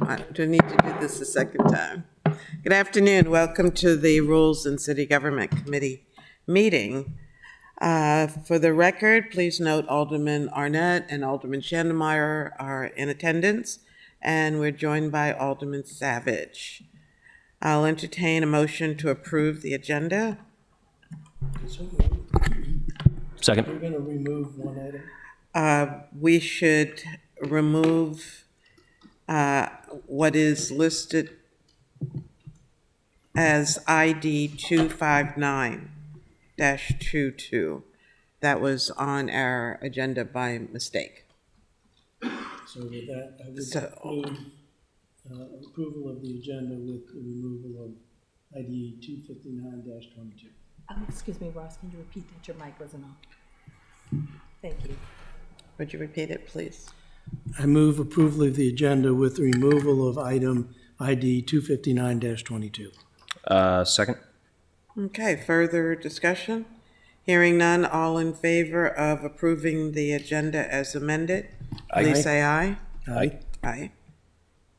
I do need to do this a second time. Good afternoon. Welcome to the Rules and City Government Committee meeting. For the record, please note Alderman Arnett and Alderman Schandemeyer are in attendance, and we're joined by Alderman Savage. I'll entertain a motion to approve the agenda. Second. We're going to remove one item. We should remove what is listed as ID 259-22. That was on our agenda by mistake. So with that, I would include approval of the agenda with the removal of ID 259-22. Excuse me, Ross, can you repeat that? Your mic wasn't on. Thank you. Would you repeat it, please? I move approval of the agenda with the removal of item ID 259-22. Second. Okay, further discussion? Hearing none, all in favor of approving the agenda as amended, please say aye. Aye. Aye.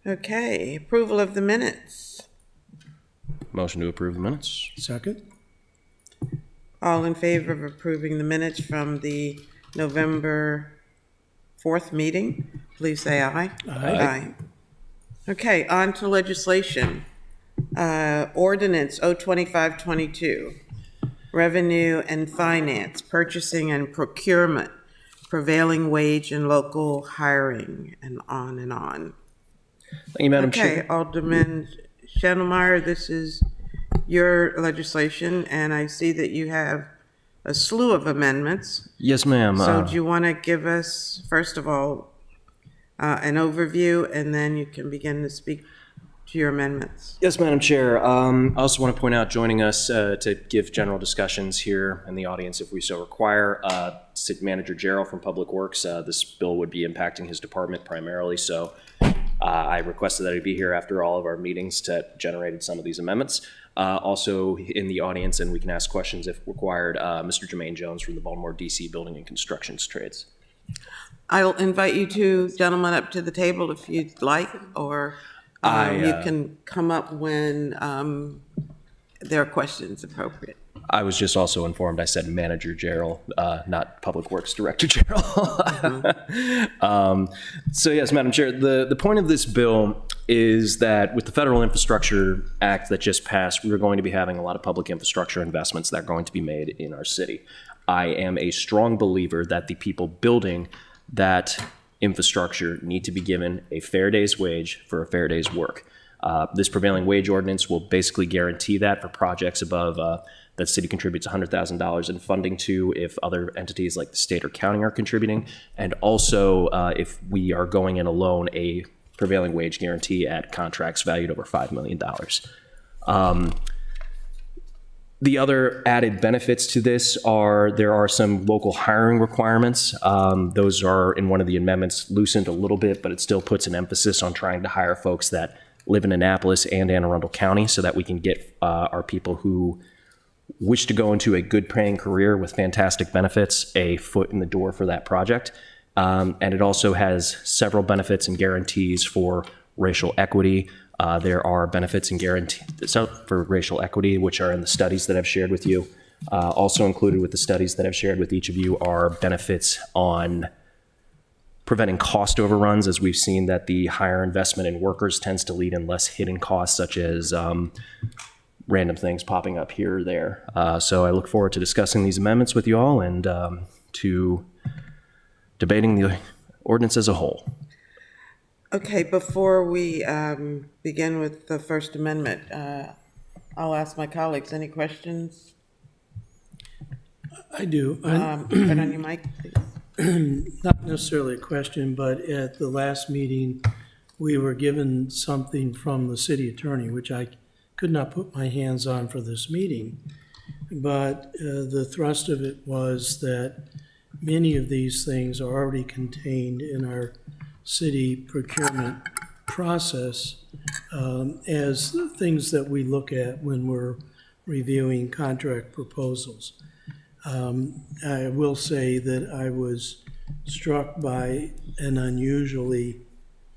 Okay, approval of the minutes. Motion to approve the minutes. Second. All in favor of approving the minutes from the November 4th meeting, please say aye. Aye. Okay, on to legislation. Ordinance 02522, Revenue and Finance, Purchasing and Procurement, Prevailing Wage and Local Hiring, and on and on. Thank you, Madam Okay, Chair. Alderman Schandemeyer, this is your legislation, and I see that you have a slew of amendments. Yes, ma'am. So do you want to give us, first of all, an overview, and then you can begin to speak to your amendments? Yes, Madam Chair. I also want to point out, joining us to give general discussions here in the audience, if we so require, City Manager Gerald from Public Works. This bill would be impacting his department primarily, so I requested that he be here after all of our meetings that generated some of these amendments. Also in the audience, and we can ask questions if required, Mr. Jermaine Jones from the Baltimore DC Building and Constructions Trades. I'll invite you two gentlemen up to the table if you'd like, or you can come up when there are questions appropriate. I was just also informed I said Manager Gerald, not Public Works Director Gerald. So yes, Madam Chair, the point of this bill is that with the Federal Infrastructure Act that just passed, we're going to be having a lot of public infrastructure investments that are going to be made in our city. I am a strong believer that the people building that infrastructure need to be given a fair day's wage for a fair day's work. This prevailing wage ordinance will basically guarantee that for projects above that city contributes $100,000 in funding to, if other entities like the state or county are contributing, and also if we are going in alone, a prevailing wage guarantee at contracts valued over $5 million. The other added benefits to this are there are some local hiring requirements. Those are in one of the amendments loosened a little bit, but it still puts an emphasis on trying to hire folks that live in Annapolis and Anne Arundel County so that we can get our people who wish to go into a good paying career with fantastic benefits a foot in the door for that project. And it also has several benefits and guarantees for racial equity. There are benefits and guarantees for racial equity, which are in the studies that I've shared with you. Also included with the studies that I've shared with each of you are benefits on preventing cost overruns, as we've seen that the higher investment in workers tends to lead in less hidden costs, such as random things popping up here or there. So I look forward to discussing these amendments with you all and to debating the ordinance as a whole. Okay, before we begin with the First Amendment, I'll ask my colleagues, any questions? I do. Turn on your mic, please. Not necessarily a question, but at the last meeting, we were given something from the city attorney, which I could not put my hands on for this meeting. But the thrust of it was that many of these things are already contained in our city procurement process as things that we look at when we're reviewing contract proposals. I will say that I was struck by an unusually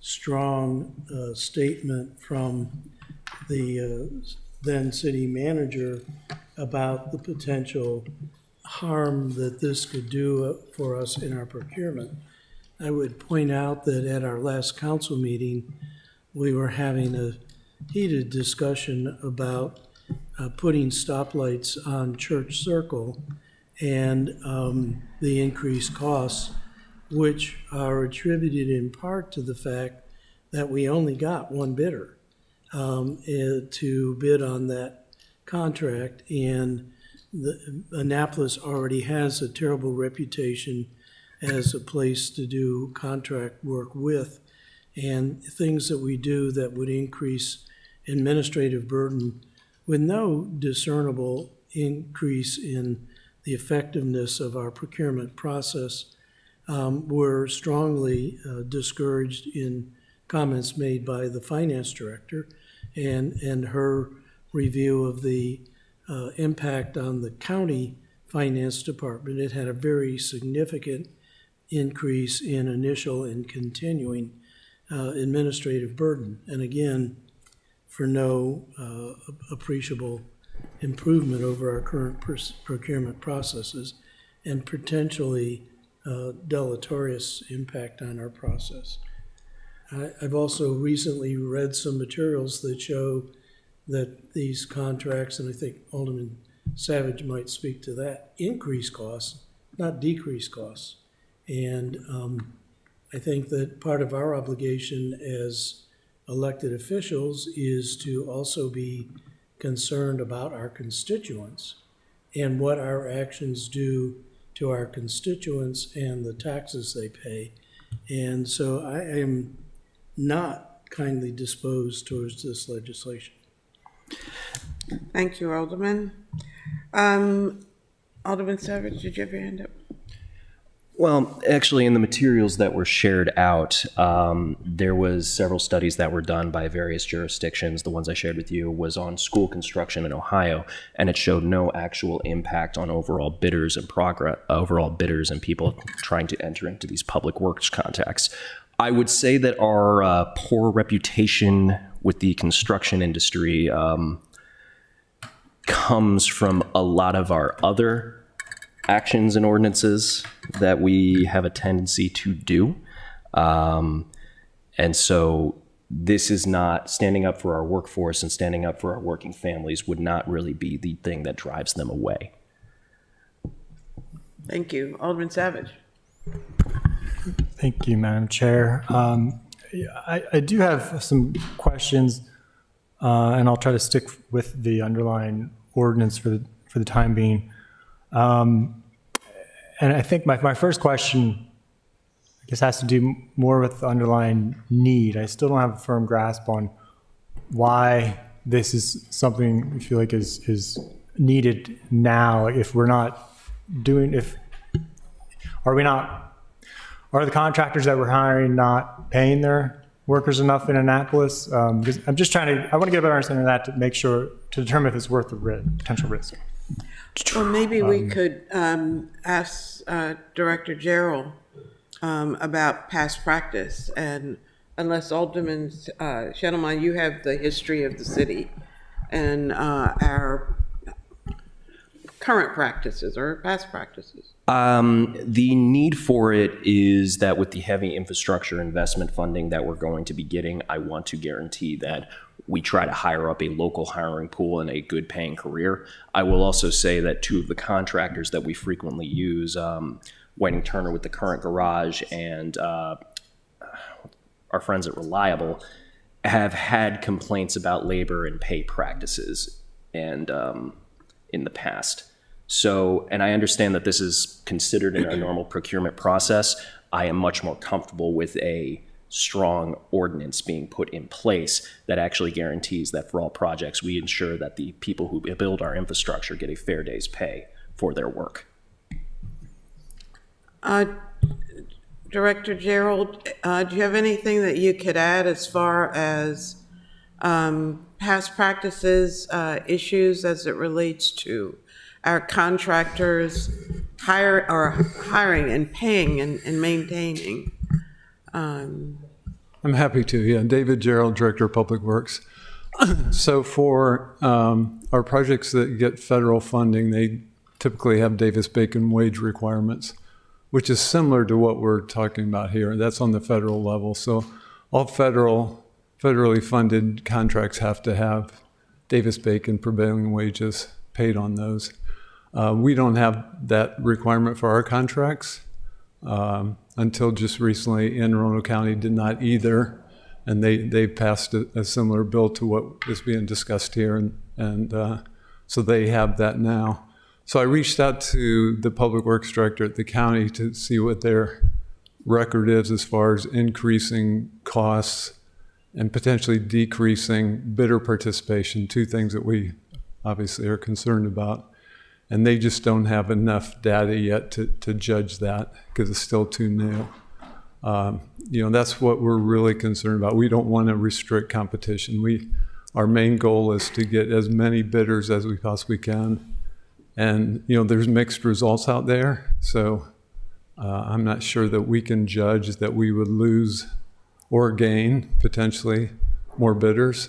strong statement from the then city manager about the potential harm that this could do for us in our procurement. I would point out that at our last council meeting, we were having a heated discussion about putting stoplights on Church Circle and the increased costs, which are attributed in part to the fact that we only got one bidder to bid on that contract, and Annapolis already has a terrible reputation as a place to do contract work with, and things that we do that would increase administrative burden with no discernible increase in the effectiveness of our procurement process were strongly discouraged in comments made by the finance director and her review of the impact on the county finance department. It had a very significant increase in initial and continuing administrative burden. And again, for no appreciable improvement over our current procurement processes and potentially deleterious impact on our process. I've also recently read some materials that show that these contracts, and I think Alderman Savage might speak to that, increase costs, not decrease costs. And I think that part of our obligation as elected officials is to also be concerned about our constituents and what our actions do to our constituents and the taxes they pay. And so I am not kindly disposed towards this legislation. Thank you, Alderman. Alderman Savage, did you have your hand up? Well, actually, in the materials that were shared out, there was several studies that were done by various jurisdictions. The ones I shared with you was on school construction in Ohio, and it showed no actual impact on overall bidders and people trying to enter into these public works contracts. I would say that our poor reputation with the construction industry comes from a lot of our other actions and ordinances that we have a tendency to do. And so this is not standing up for our workforce, and standing up for our working families would not really be the thing that drives them away. Thank you. Alderman Savage. Thank you, Madam Chair. I do have some questions, and I'll try to stick with the underlying ordinance for the time being. And I think my first question, I guess, has to do more with the underlying need. I still don't have a firm grasp on why this is something we feel like is needed now. If we're not doing, are the contractors that we're hiring not paying their workers enough in Annapolis? Because I want to get a better understanding of that to make sure, to determine if it's worth the potential risk. Well, maybe we could ask Director Gerald about past practice. And unless Alderman Shettleman, you have the history of the city and our current practices or past practices. The need for it is that with the heavy infrastructure investment funding that we're going to be getting, I want to guarantee that we try to hire up a local hiring pool and a good paying career. I will also say that two of the contractors that we frequently use, Whiting Turner with the current garage and our friends at Reliable, have had complaints about labor and pay practices and in the past. So, and I understand that this is considered in our normal procurement process. I am much more comfortable with a strong ordinance being put in place that actually guarantees that for all projects, we ensure that the people who build our infrastructure get a fair day's pay for their work. Director Gerald, do you have anything that you could add as far as past practices, issues as it relates to our contractors hiring and paying and maintaining I'm happy to, yeah. David Gerald, Director of Public Works. So for our projects that get federal funding, they typically have Davis-Bacon wage requirements, which is similar to what we're talking about here. That's on the federal level. So all federally funded contracts have to have Davis-Bacon prevailing wages paid on those. We don't have that requirement for our contracts. Until just recently, Anne Arundel County did not either, and they passed a similar bill to what is being discussed here, and so they have that now. So I reached out to the Public Works Director at the county to see what their record is as far as increasing costs and potentially decreasing bidder participation, two things that we obviously are concerned about. And they just don't have enough data yet to judge that because it's still too new. That's what we're really concerned about. We don't want to restrict competition. Our main goal is to get as many bidders as we possibly can. And, there's mixed results out there. So I'm not sure that we can judge that we would lose or gain potentially more bidders.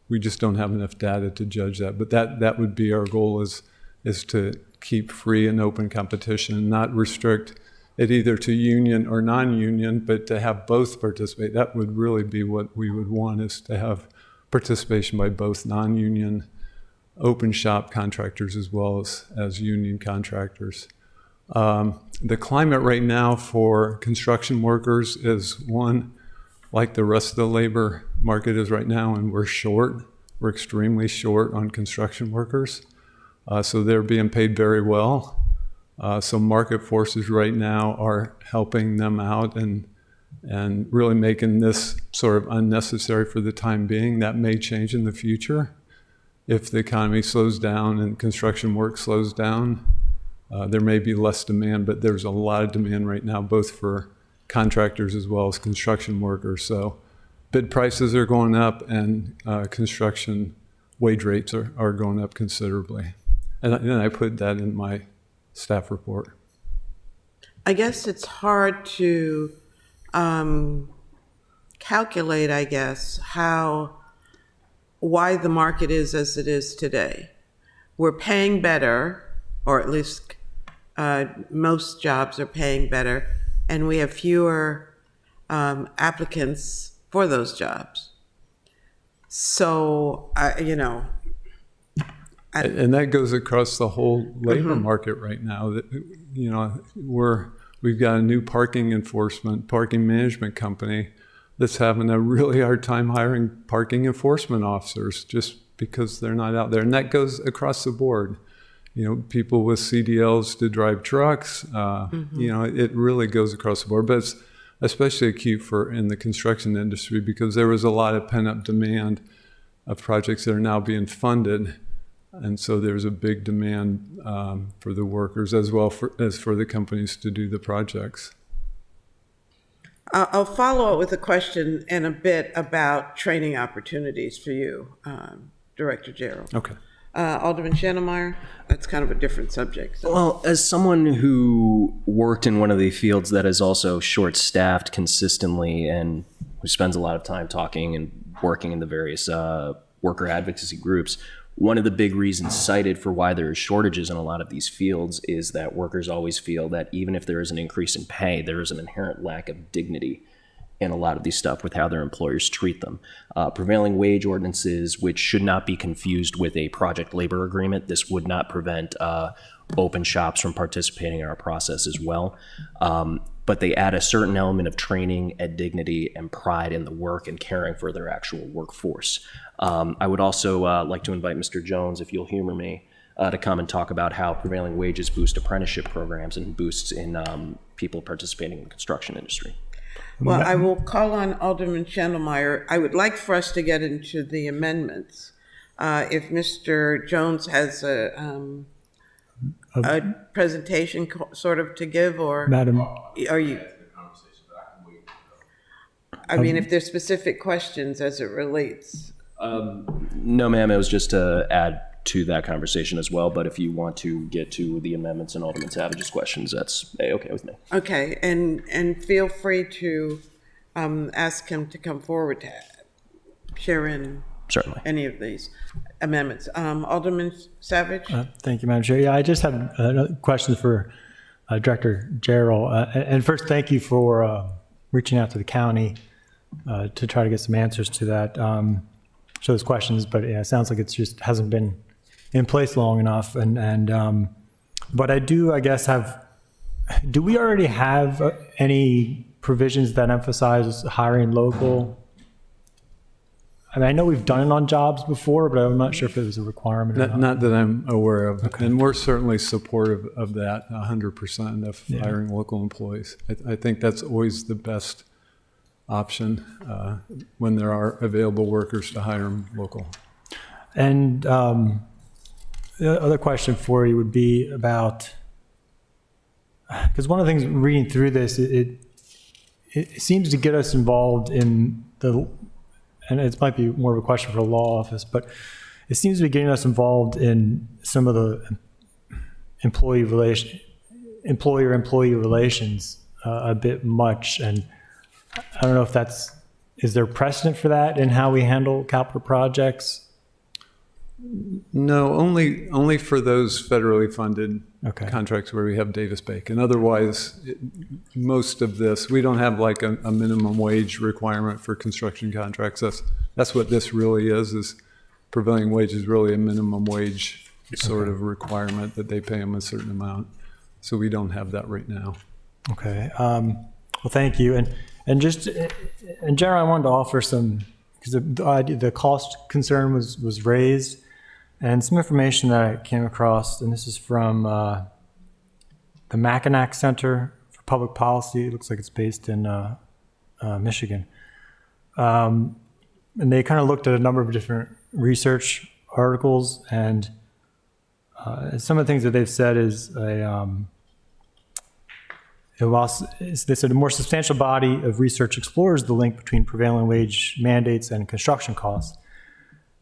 We just don't have enough data to judge that. But that would be our goal is to keep free and open competition and not restrict it either to union or non-union, but to have both participate. That would really be what we would want, is to have participation by both non-union open shop contractors as well as union contractors. The climate right now for construction workers is one, like the rest of the labor market is right now, and we're short. We're extremely short on construction workers. So they're being paid very well. So market forces right now are helping them out and really making this sort of unnecessary for the time being. That may change in the future. If the economy slows down and construction work slows down, there may be less demand, but there's a lot of demand right now, both for contractors as well as construction workers. So bid prices are going up, and construction wage rates are going up considerably. And I put that in my staff report. I guess it's hard to calculate, why the market is as it is today. We're paying better, or at least most jobs are paying better, and we have fewer applicants for those jobs. So, And that goes across the whole labor market right now. That we've got a new parking management company that's having a really hard time hiring parking enforcement officers just because they're not out there. And that goes across the board. People with CDLs to drive trucks. It really goes across the board. But it's especially acute in the construction industry because there was a lot of pent-up demand of projects that are now being funded. And so there's a big demand for the workers as well as for the companies to do the projects. I'll follow up with a question in a bit about training opportunities for you, Director Gerald. Okay. Alderman Schnellmeyer, that's kind of a different subject. So. Well, as someone who worked in one of the fields that is also short-staffed consistently and who spends a lot of time talking and working in the various worker advocacy groups, one of the big reasons cited for why there are shortages in a lot of these fields is that workers always feel that even if there is an increase in pay, there is an inherent lack of dignity in a lot of these stuff with how their employers treat them. Prevailing wage ordinances, which should not be confused with a project labor agreement. This would not prevent open shops from participating in our process as well. But they add a certain element of training and dignity and pride in the work and caring for their actual workforce. I would also like to invite Mr. Jones, if you'll humor me, to come and talk about how prevailing wages boost apprenticeship programs and boosts in people participating in the construction industry. Well, I will call on Alderman Schnellmeyer. I would like for us to get into the amendments. If Mr. Jones has a presentation sort of to give, or Madam, are you? I mean, if there's specific questions as it relates. No, ma'am, it was just to add to that conversation as well, but if you want to get to the amendments and Alderman Savage's questions, that's A-okay with me. Okay, and feel free to ask him to come forward to share in Certainly. any of these amendments. Alderman Savage? Thank you, Madam Chair. Yeah, I just had a question for Director Gerald. And first, thank you for reaching out to the county to try to get some answers to that, to those questions. But yeah, it sounds like it's just hasn't been in place long enough. But I do, I guess, do we already have any provisions that emphasize hiring local? I mean, I know we've done it on jobs before, but I'm not sure if it was a requirement or not. Not that I'm aware of. Okay. And we're certainly supportive of that, 100% of hiring local employees. I think that's always the best option when there are available workers to hire them local. And the other question for you would be about, because one of the things reading through this, it seems to get us involved in and it might be more of a question for the law office, but it seems to be getting us involved in some of the employer-employee relations a bit much. And I don't know if is there precedent for that in how we handle capital projects? No, only for those federally funded contracts where we have Davis-Bacon. Otherwise, most of this, we don't have like a minimum wage requirement for construction contracts. That's what this really is prevailing wage is really a minimum wage sort of requirement that they pay them a certain amount. So we don't have that right now. Okay. Well, thank you. And just in general, I wanted to offer some, because the cost concern was raised. And some information that I came across, and this is from the Mackinac Center for Public Policy. It looks like it's based in Michigan. And they kind of looked at a number of different research articles, and some of the things that they've said is they said a more substantial body of research explores the link between prevailing wage mandates and construction costs.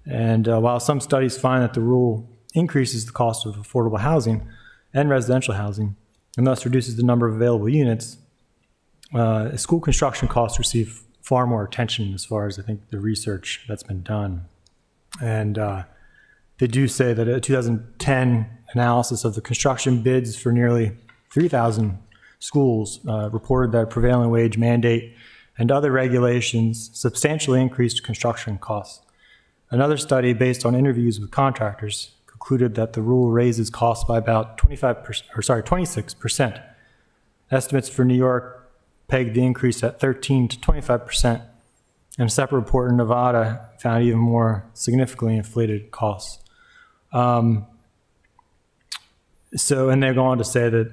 And while some studies find that the rule increases the cost of affordable housing and residential housing, and thus reduces the number of available units, school construction costs receive far more attention as far as I think the research that's been done. And they do say that a 2010 analysis of the construction bids for nearly 3,000 schools reported that prevailing wage mandate and other regulations substantially increased construction costs. Another study based on interviews with contractors concluded that the rule raises costs by about 26%. Estimates for New York pegged the increase at 13 to 25%, and a separate report in Nevada found even more significantly inflated costs. And they go on to say that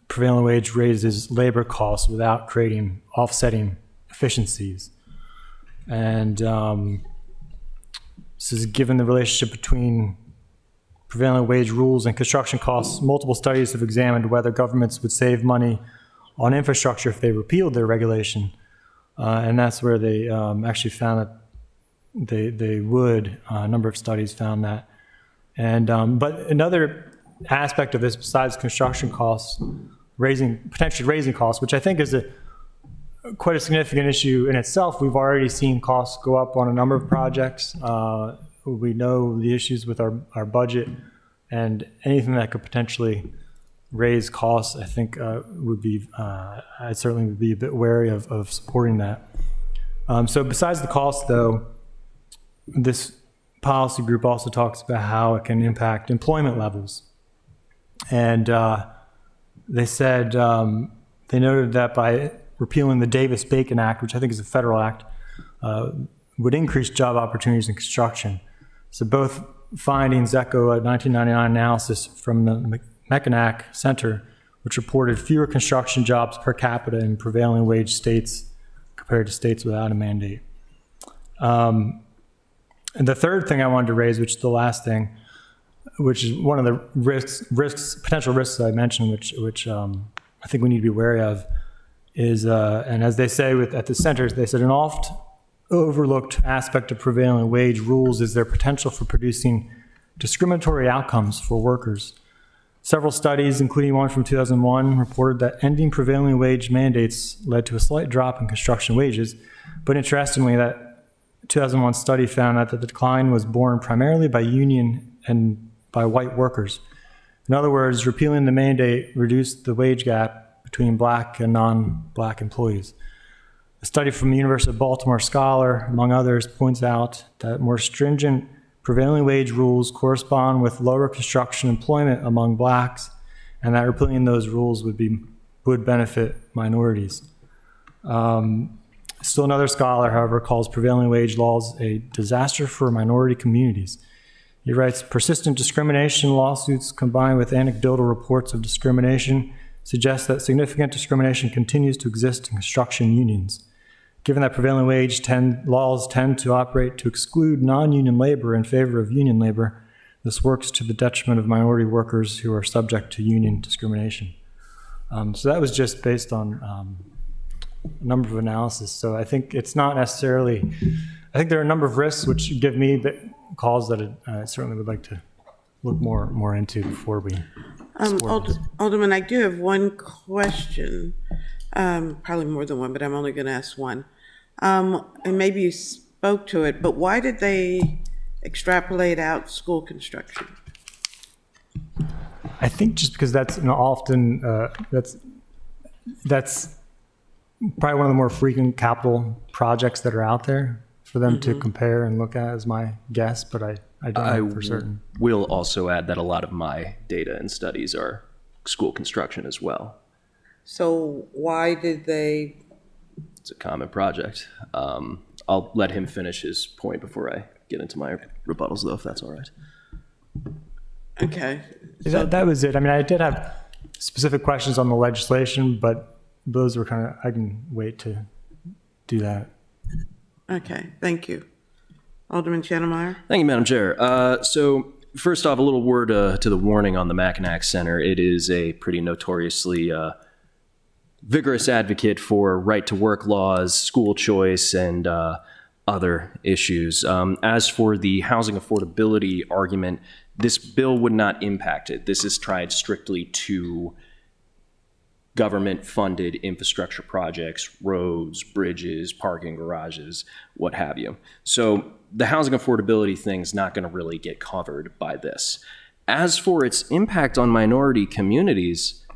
prevailing wage raises labor costs without creating offsetting efficiencies. And this is given the relationship between prevailing wage rules and construction costs. Multiple studies have examined whether governments would save money on infrastructure if they repealed their regulation. And that's where they actually found that they would. A number of studies found that. And but another aspect of this, besides construction costs, potentially raising costs, which I think is quite a significant issue in itself. We've already seen costs go up on a number of projects. We know the issues with our budget, and anything that could potentially raise costs, I think would be, I certainly would be a bit wary of supporting that. So besides the cost, though, this policy group also talks about how it can impact employment levels. And they said, they noted that by repealing the Davis-Bacon Act, which I think is a federal act, would increase job opportunities in construction. So both findings echo a 1999 analysis from the Mackinac Center, which reported fewer construction jobs per capita in prevailing wage states compared to states without a mandate. And the third thing I wanted to raise, which is the last thing, which is one of the potential risks I mentioned, which I think we need to be wary of, is, and as they say at the centers, they said an oft overlooked aspect of prevailing wage rules is their potential for producing discriminatory outcomes for workers. Several studies, including one from 2001, reported that ending prevailing wage mandates led to a slight drop in construction wages. But interestingly, that 2001 study found that the decline was borne primarily by union and by white workers. In other words, repealing the mandate reduced the wage gap between black and non-black employees. A study from the University of Baltimore scholar, among others, points out that more stringent prevailing wage rules correspond with lower construction employment among blacks, and that repealing those rules would benefit minorities. Still another scholar, however, calls prevailing wage laws a disaster for minority communities. He writes, persistent discrimination lawsuits combined with anecdotal reports of discrimination suggest that significant discrimination continues to exist in construction unions. Given that prevailing wage laws tend to operate to exclude non-union labor in favor of union labor, this works to the detriment of minority workers who are subject to union discrimination. So that was just based on a number of analysis. So I think it's not necessarily, I think there are a number of risks which give me the calls that I certainly would like to look more into before we explore this. Alderman, I do have one question, probably more than one, but I'm only going to ask one. And maybe you spoke to it, but why did they extrapolate out school construction? I think just because that's often that's probably one of the more frequent capital projects that are out there for them to compare and look at, is my guess, but I don't know for certain. Will also add that a lot of my data and studies are school construction as well. So why did they? It's a common project. I'll let him finish his point before I get into my rebuttals, though, if that's all right. Okay. That was it. I mean, I did have specific questions on the legislation, but those were kind of, I can wait to do that. Okay, thank you. Alderman Channemeyer? Thank you, Madam Chair. So first off, a little word to the warning on the Mackinac Center. It is a pretty notoriously vigorous advocate for right-to-work laws, school choice, and other issues. As for the housing affordability argument, this bill would not impact it. This is tied strictly to government-funded infrastructure projects, roads, bridges, parking garages, what have you. So the housing affordability thing is not going to really get covered by this. As for its impact on minority communities,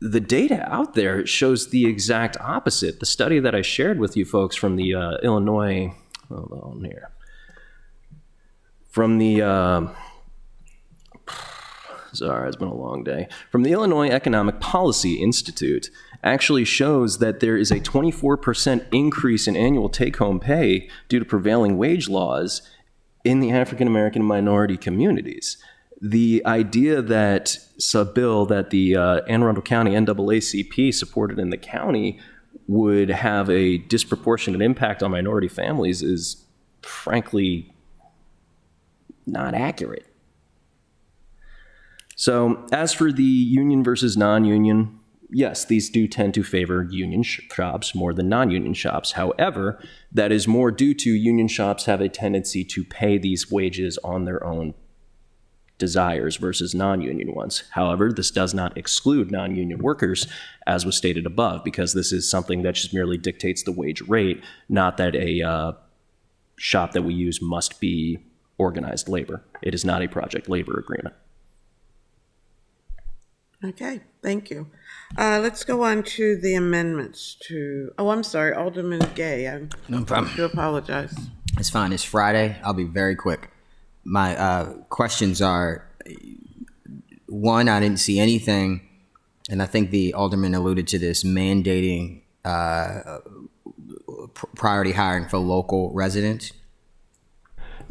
the data out there shows the exact opposite. The study that I shared with you folks from the Illinois, hold on here, from the, sorry, it's been a long day, from the Illinois Economic Policy Institute actually shows that there is a 24% increase in annual take-home pay due to prevailing wage laws in the African American minority communities. The idea that a bill that the Anne Arundel County NAACP supported in the county would have a disproportionate impact on minority families is frankly not accurate. So as for the union versus non-union, yes, these do tend to favor union shops more than non-union shops. However, that is more due to union shops have a tendency to pay these wages on their own desires versus non-union ones. However, this does not exclude non-union workers, as was stated above, because this is something that just merely dictates the wage rate, not that a shop that we use must be organized labor. It is not a project labor agreement. Okay, thank you. Let's go on to the amendments to, oh, I'm sorry, Alderman Gay. No problem. I do apologize. It's fine. It's Friday. I'll be very quick. My questions are, one, I didn't see anything, and I think the alderman alluded to this, mandating priority hiring for local residents.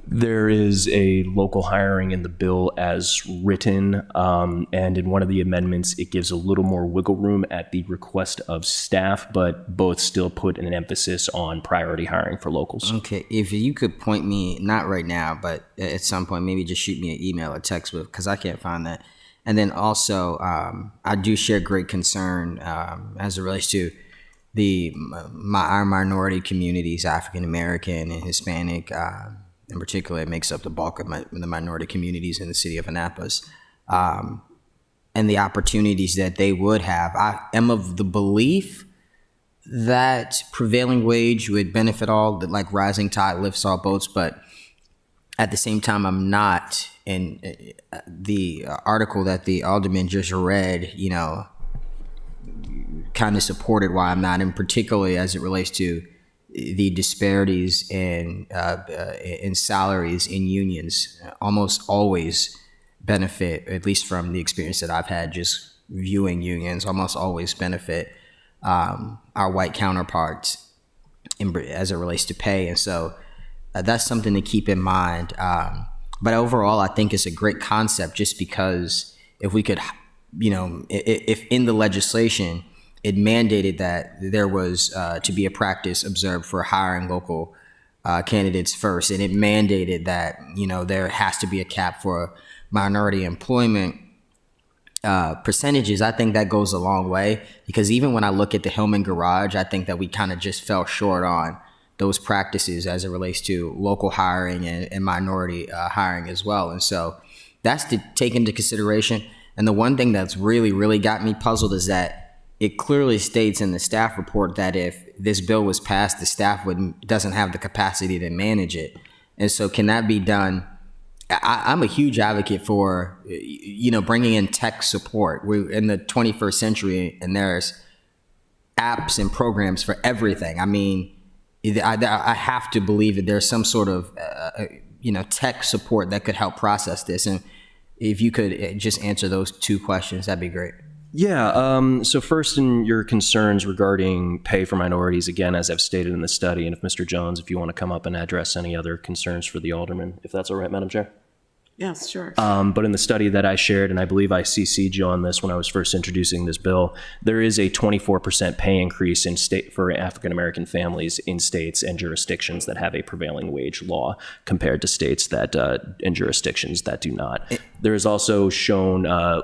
There is a local hiring in the bill as written, and in one of the amendments, it gives a little more wiggle room at the request of staff, but both still put an emphasis on priority hiring for locals. Okay, if you could point me, not right now, but at some point, maybe just shoot me an email or text with, because I can't find that. And then also, I do share great concern as it relates to our minority communities, African American and Hispanic. In particular, it makes up the bulk of the minority communities in the city of Annapolis. and the opportunities that they would have. I am of the belief that prevailing wage would benefit all, that like rising tide lifts all boats, but at the same time, I'm not. And the article that the alderman just read, kind of supported why I'm not, and particularly as it relates to the disparities in salaries in unions. Almost always benefit, at least from the experience that I've had just viewing unions, almost always benefit our white counterparts as it relates to pay. And so that's something to keep in mind. But overall, I think it's a great concept, just because if we could, if in the legislation it mandated that there was to be a practice observed for hiring local candidates first, and it mandated that, there has to be a cap for minority employment percentages, I think that goes a long way, because even when I look at the Hillman Garage, I think that we kind of just fell short on those practices as it relates to local hiring and minority hiring as well. And so that's to take into consideration. And the one thing that's really, really got me puzzled is that it clearly states in the staff report that if this bill was passed, the staff doesn't have the capacity to manage it. And so can that be done? I'm a huge advocate for, bringing in tech support. We're in the 21st century, and there's apps and programs for everything. I mean, I have to believe that there's some sort of, tech support that could help process this. And if you could just answer those two questions, that'd be great. Yeah. So first, in your concerns regarding pay for minorities, again, as I've stated in the study, and if Mr. Jones, if you want to come up and address any other concerns for the alderman, if that's all right, Madam Chair. Yes, sure. But in the study that I shared, and I believe I CC'd you on this when I was first introducing this bill, there is a 24% pay increase in state for African-American families in states and jurisdictions that have a prevailing wage law compared to states that and jurisdictions that do not. There is also shown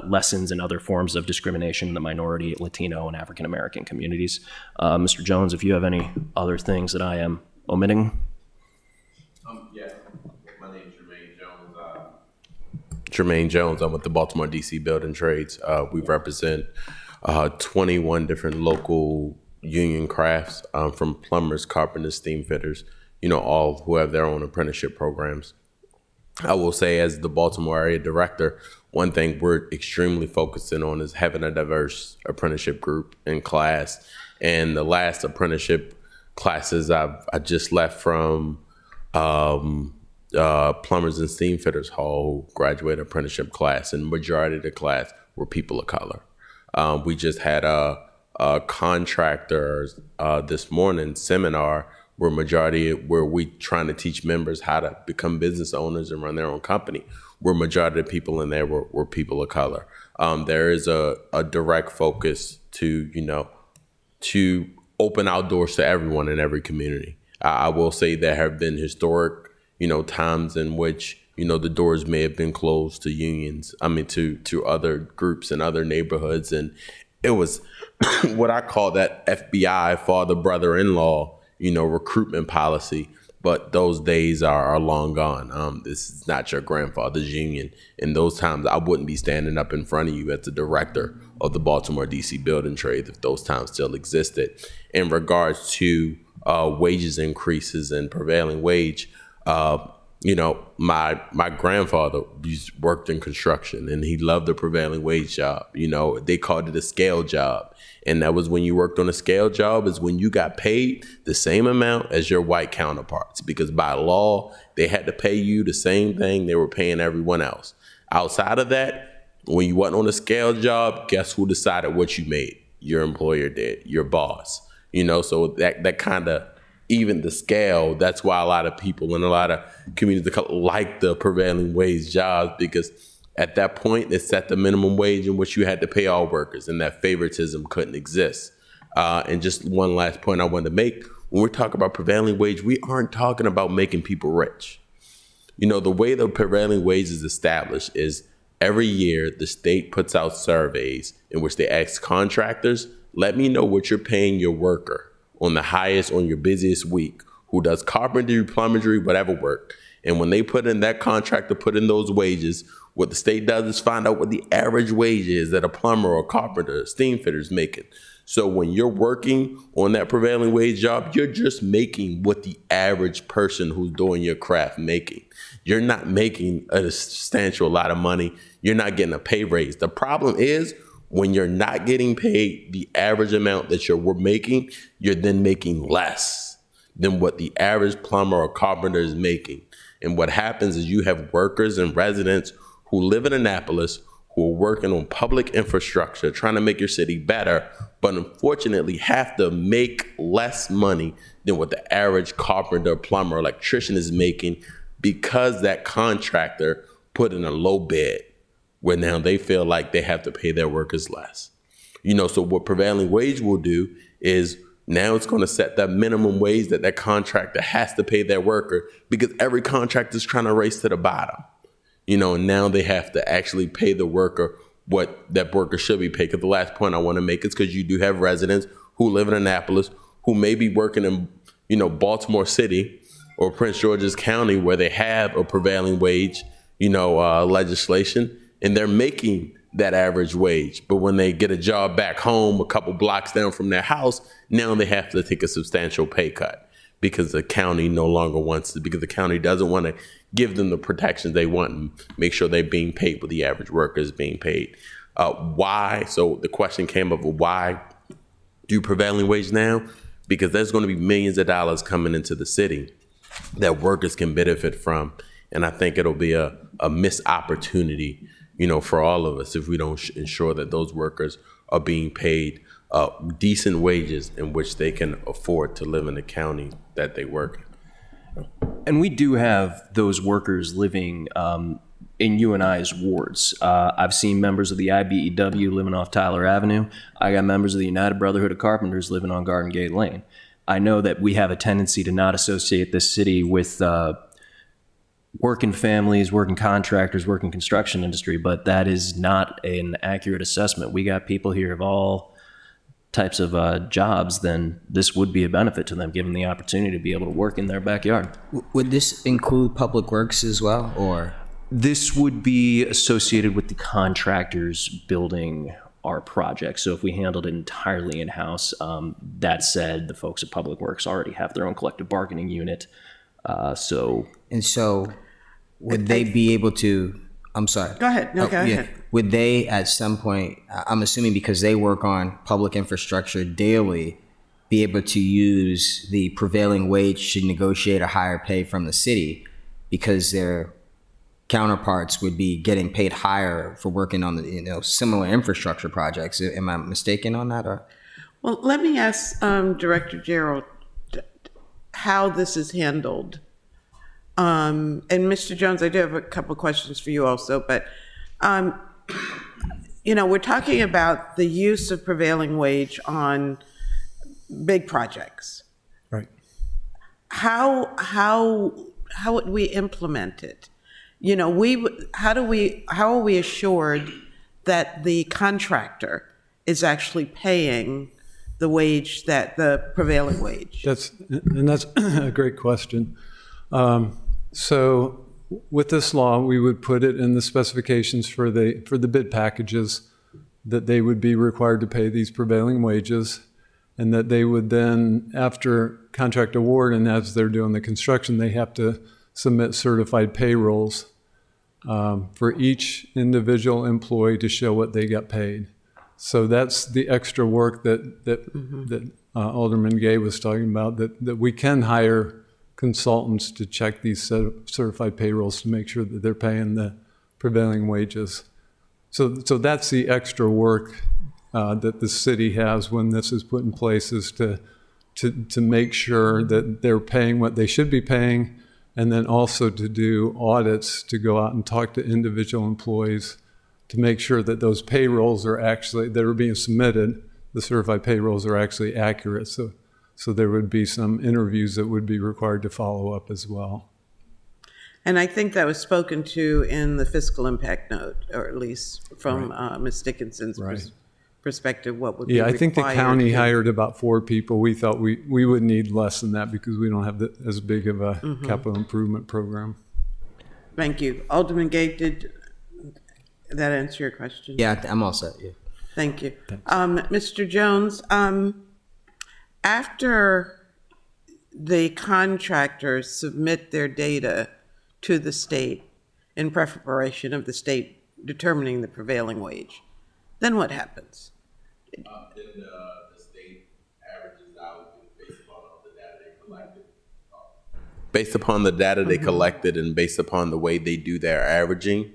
lessons in other forms of discrimination in the minority, Latino, and African-American communities. Mr. Jones, if you have any other things that I am omitting. Yeah, my name is Jermaine Jones. I'm with the Baltimore DC Building Trades. We represent 21 different local union crafts, from plumbers, carpenters, steam fitters, all who have their own apprenticeship programs. I will say, as the Baltimore area director, one thing we're extremely focusing on is having a diverse apprenticeship group in class. And the last apprenticeship classes I just left from plumbers and steam fitters hall, who graduated apprenticeship class, and majority of the class were people of color. We just had a contractors this morning seminar where we trying to teach members how to become business owners and run their own company. Where majority of the people in there were people of color. There is a direct focus to open our doors to everyone in every community. I will say there have been historic times in which, the doors may have been closed to unions, to other groups and other neighborhoods. And it was what I call that FBI father, brother-in-law, recruitment policy. But those days are long gone. This is not your grandfather's union. In those times, I wouldn't be standing up in front of you as the director of the Baltimore DC Building Trades if those times still existed. In regards to wages increases and prevailing wage, my grandfather worked in construction, and he loved the prevailing wage job. They called it a scale job. And that was when you worked on a scale job, is when you got paid the same amount as your white counterparts, because by law, they had to pay you the same thing they were paying everyone else. Outside of that, when you wasn't on a scale job, guess who decided what you made? Your employer did, your boss. So that kind of even the scale. That's why a lot of people in a lot of communities like the prevailing wage jobs, because at that point, it set the minimum wage in which you had to pay all workers, and that favoritism couldn't exist. And just one last point I wanted to make, when we're talking about prevailing wage, we aren't talking about making people rich. The way the prevailing wage is established is every year the state puts out surveys in which they ask contractors, let me know what you're paying your worker on your busiest week, who does carpentry, plumbing, whatever work. And when they put in that contractor, put in those wages, What the state does is find out what the average wage is that a plumber or carpenter, steam fitter is making. So when you're working on that prevailing wage job, you're just making what the average person who's doing your craft making. You're not making a substantial lot of money. You're not getting a pay raise. The problem is when you're not getting paid the average amount that you're making, you're then making less than what the average plumber or carpenter is making. And what happens is you have workers and residents who live in Annapolis who are working on public infrastructure, trying to make your city better, but unfortunately have to make less money than what the average carpenter, plumber, electrician is making because that contractor put in a low bid where now they feel like they have to pay their workers less. So what prevailing wage will do is now it's going to set that minimum wage that that contractor has to pay their worker because every contractor is trying to race to the bottom. And now they have to actually pay the worker what that worker should be paid. Because the last point I want to make is because you do have residents who live in Annapolis who may be working in, Baltimore City or Prince George's County where they have a prevailing wage, legislation, and they're making that average wage. But when they get a job back home, a couple blocks down from their house, now they have to take a substantial pay cut because the county no longer wants to, because the county doesn't want to give them the protections they want and make sure they're being paid what the average worker is being paid. Why? So the question came up of why do prevailing wage now? Because there's going to be millions of dollars coming into the city that workers can benefit from. And I think it'll be a missed opportunity, for all of us if we don't ensure that those workers are being paid decent wages in which they can afford to live in the county that they work in. And we do have those workers living in UNI's wards. I've seen members of the IBEW living off Tyler Avenue. I got members of the United Brotherhood of Carpenters living on Garden Gate Lane. I know that we have a tendency to not associate this city with working families, working contractors, working construction industry, but that is not an accurate assessment. We got people here of all types of jobs, then this would be a benefit to them, given the opportunity to be able to work in their backyard. Would this include public works as well, or? This would be associated with the contractors building our project. So if we handled it entirely in-house, that said, the folks at Public Works already have their own collective bargaining unit. And so would they be able to, I'm sorry. Go ahead. No, go ahead. Would they at some point, I'm assuming because they work on public infrastructure daily, be able to use the prevailing wage to negotiate a higher pay from the city because their counterparts would be getting paid higher for working on the similar infrastructure projects? Am I mistaken on that? Or? Well, let me ask Director Gerald how this is handled. And Mr. Jones, I do have a couple of questions for you also, but we're talking about the use of prevailing wage on big projects. Right. How would we implement it? How are we assured that the contractor is actually paying the wage, that the prevailing wage? That's a great question. So with this law, we would put it in the specifications for the bid packages that they would be required to pay these prevailing wages, and that they would then, after contract award and as they're doing the construction, they have to submit certified payrolls for each individual employee to show what they got paid. So that's the extra work that Alderman Gay was talking about, that we can hire consultants to check these certified payrolls to make sure that they're paying the prevailing wages. So that's the extra work that the city has when this is put in place, is to make sure that they're paying what they should be paying, and then also to do audits, to go out and talk to individual employees to make sure that those payrolls are actually, that are being submitted, the certified payrolls are actually accurate. So there would be some interviews that would be required to follow up as well. And I think that was spoken to in the fiscal impact note, or at least from Ms. Dickinson's perspective, what would be required. I think the county hired about 4 people. We thought we would need less than that because we don't have as big of a capital improvement program. Thank you. Alderman Gay, that answer your question? Yeah, I'm all set. Yeah. Thank you. Mr. Jones, after the contractors submit their data to the state in preparation of the state determining the prevailing wage, then what happens? Then the state averages out based upon all the data they collected. Based upon the data they collected and based upon the way they do their averaging,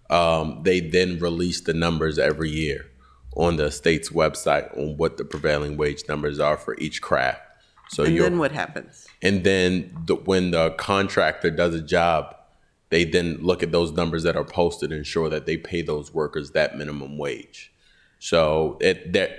they then release the numbers every year on the state's website on what the prevailing wage numbers are for each craft. So And then what happens? And then when the contractor does a job, they then look at those numbers that are posted and ensure that they pay those workers that minimum wage. So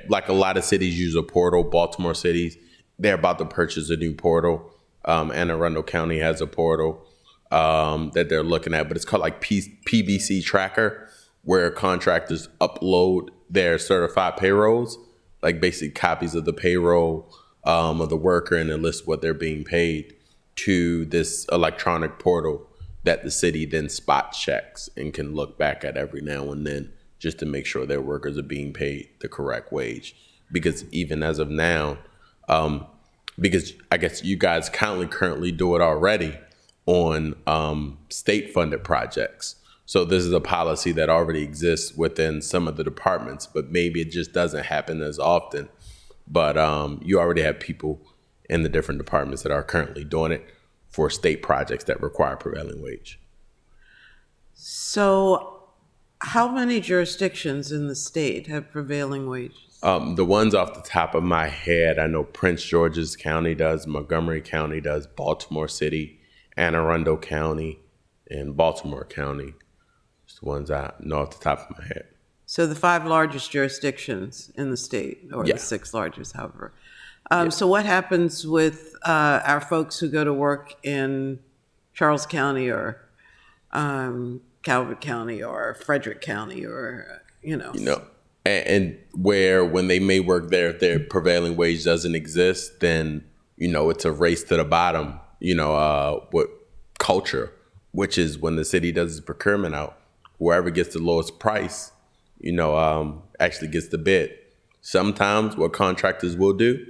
like a lot of cities use a portal. Baltimore cities, they're about to purchase a new portal. Anne Arundel County has a portal that they're looking at, but it's called like PBC Tracker, where contractors upload their certified payrolls, like basic copies of the payroll of the worker, and it lists what they're being paid to this electronic portal that the city then spot checks and can look back at every now and then just to make sure their workers are being paid the correct wage. Because even as of now, because I guess you guys currently do it already on state-funded projects. So this is a policy that already exists within some of the departments, but maybe it just doesn't happen as often. But you already have people in the different departments that are currently doing it for state projects that require prevailing wage. So how many jurisdictions in the state have prevailing wages? The ones off the top of my head, I know Prince George's County does, Montgomery County does, Baltimore City, Anne Arundel County, and Baltimore County. It's the ones I know off the top of my head. So the 5 largest jurisdictions in the state, or Yeah. the 6 largest, however. So what happens with our folks who go to work in Charles County or Calvert County or Frederick County or, And where when they may work there, if their prevailing wage doesn't exist, then, it's a race to the bottom, with culture, which is when the city does its procurement out, whoever gets the lowest price, actually gets the bid. Sometimes what contractors will do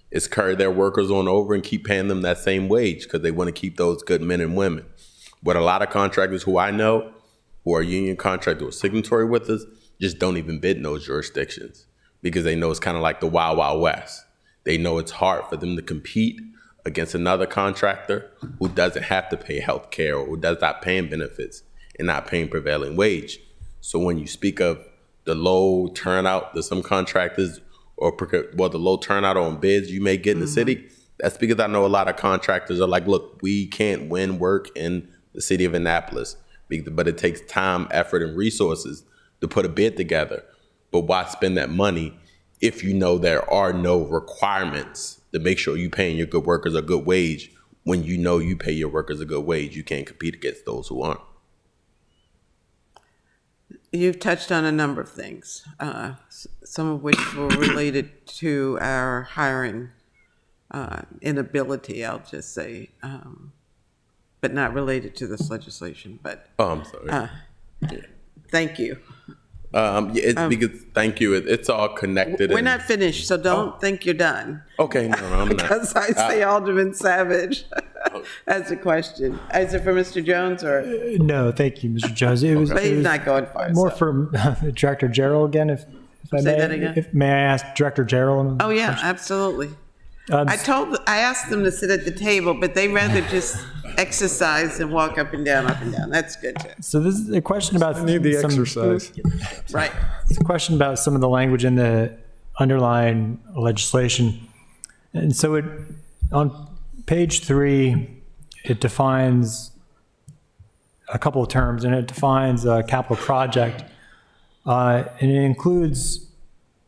is carry their workers on over and keep paying them that same wage because they want to keep those good men and women. But a lot of contractors who I know, who are union contractors or signatory with us, just don't even bid in those jurisdictions because they know it's kind of like the Wild Wild West. They know it's hard for them to compete against another contractor who doesn't have to pay health care or who does not paying benefits and not paying prevailing wage. So when you speak of the low turnout that some contractors the low turnout on bids you may get in the city, that's because I know a lot of contractors are like, look, we can't win work in the city of Annapolis, but it takes time, effort, and resources to put a bid together. But why spend that money if you know there are no requirements to make sure you paying your good workers a good wage when you know you pay your workers a good wage? You can't compete against those who aren't. You've touched on a number of things, some of which were related to our hiring inability, I'll just say, but not related to this legislation. But I'm sorry. thank you. Because thank you. It's all connected. We're not finished, so don't think you're done. Okay, no, I'm not. Because I see Alderman Savage has a question. Is it for Mr. Jones or? No, thank you, Mr. Jones. It was, But it he's was not going far. more so. for Director Gerald again, if I may. Say that again? May I ask Director Gerald? Oh, yeah, absolutely. Um, I asked them to sit at the table, but they rather just exercise and walk up and down, up and down. That's good too. So this is a question about I need the some- exercise. Right. It's a question about some of the language in the underlying legislation. And so on page 3, it defines a couple of terms, and it defines a capital project. And it includes,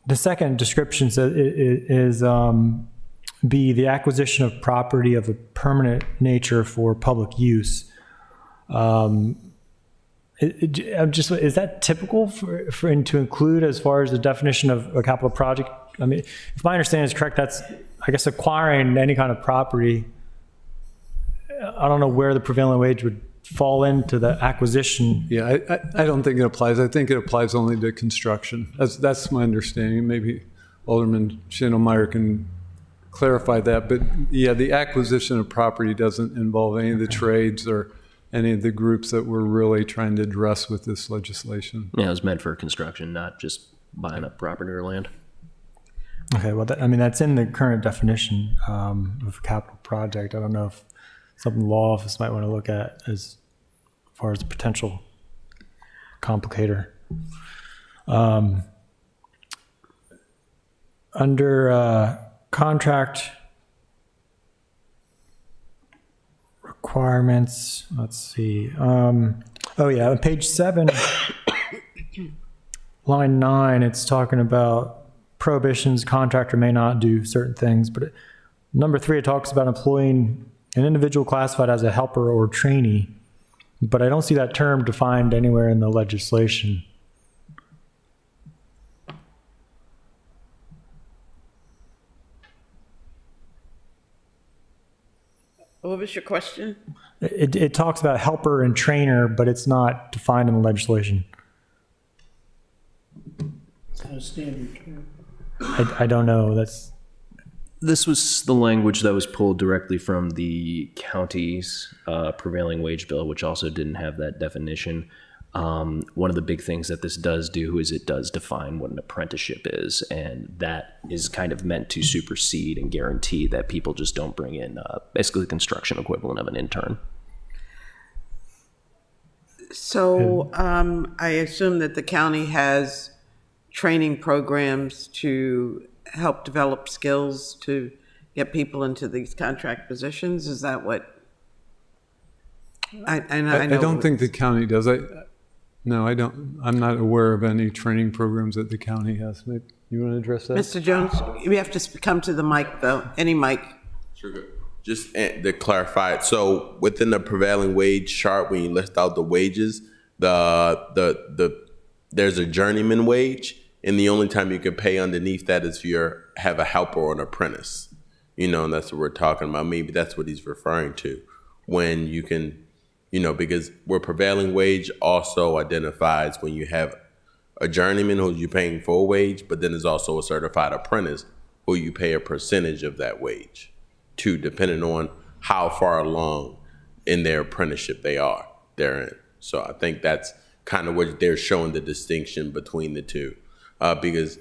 the second description is B, the acquisition of property of a permanent nature for public use. Is that typical for to include as far as the definition of a capital project? I mean, if my understanding is correct, that's, I guess, acquiring any kind of property. I don't know where the prevailing wage would fall into the acquisition. Yeah, I don't think it applies. I think it applies only to construction. That's my understanding. Maybe Alderman Schindelmeyer can clarify that. But yeah, the acquisition of property doesn't involve any of the trades or any of the groups that we're really trying to address with this legislation. Yeah, it was meant for construction, not just buying up property or land. Okay, well, I mean, that's in the current definition of a capital project. I don't know if something law office might want to look at as far as a potential complicator. Under contract requirements, let's see. Oh yeah, on page 7, line 9, it's talking about prohibitions. Contractor may not do certain things, but number 3, it talks about employing an individual classified as a helper or trainee, but I don't see that term defined anywhere in the legislation. What was your question? It talks about helper and trainer, but it's not defined in the legislation. Standard term. I don't know. This was the language that was pulled directly from the county's prevailing wage bill, which also didn't have that definition. One of the big things that this does do is it does define what an apprenticeship is, and that is kind of meant to supersede and guarantee that people just don't bring in basically the construction equivalent of an intern. So I assume that the county has training programs to help develop skills to get people into these contract positions? Is that what? I don't think the county does. No, I don't. I'm not aware of any training programs that the county has. Maybe you want to address that? Mr. Jones, you have to come to the mic, though. Any mic. Sure, good. Just to clarify it, so within the prevailing wage chart, when you list out the wages, there's a journeyman wage, and the only time you can pay underneath that is if you have a helper or an apprentice. And that's what we're talking about. Maybe that's what he's referring to when you can, because where prevailing wage also identifies when you have a journeyman who you're paying full wage, but then there's also a certified apprentice who you pay a percentage of that wage to, depending on how far along in their apprenticeship they're in. So I think that's kind of what they're showing the distinction between the two, because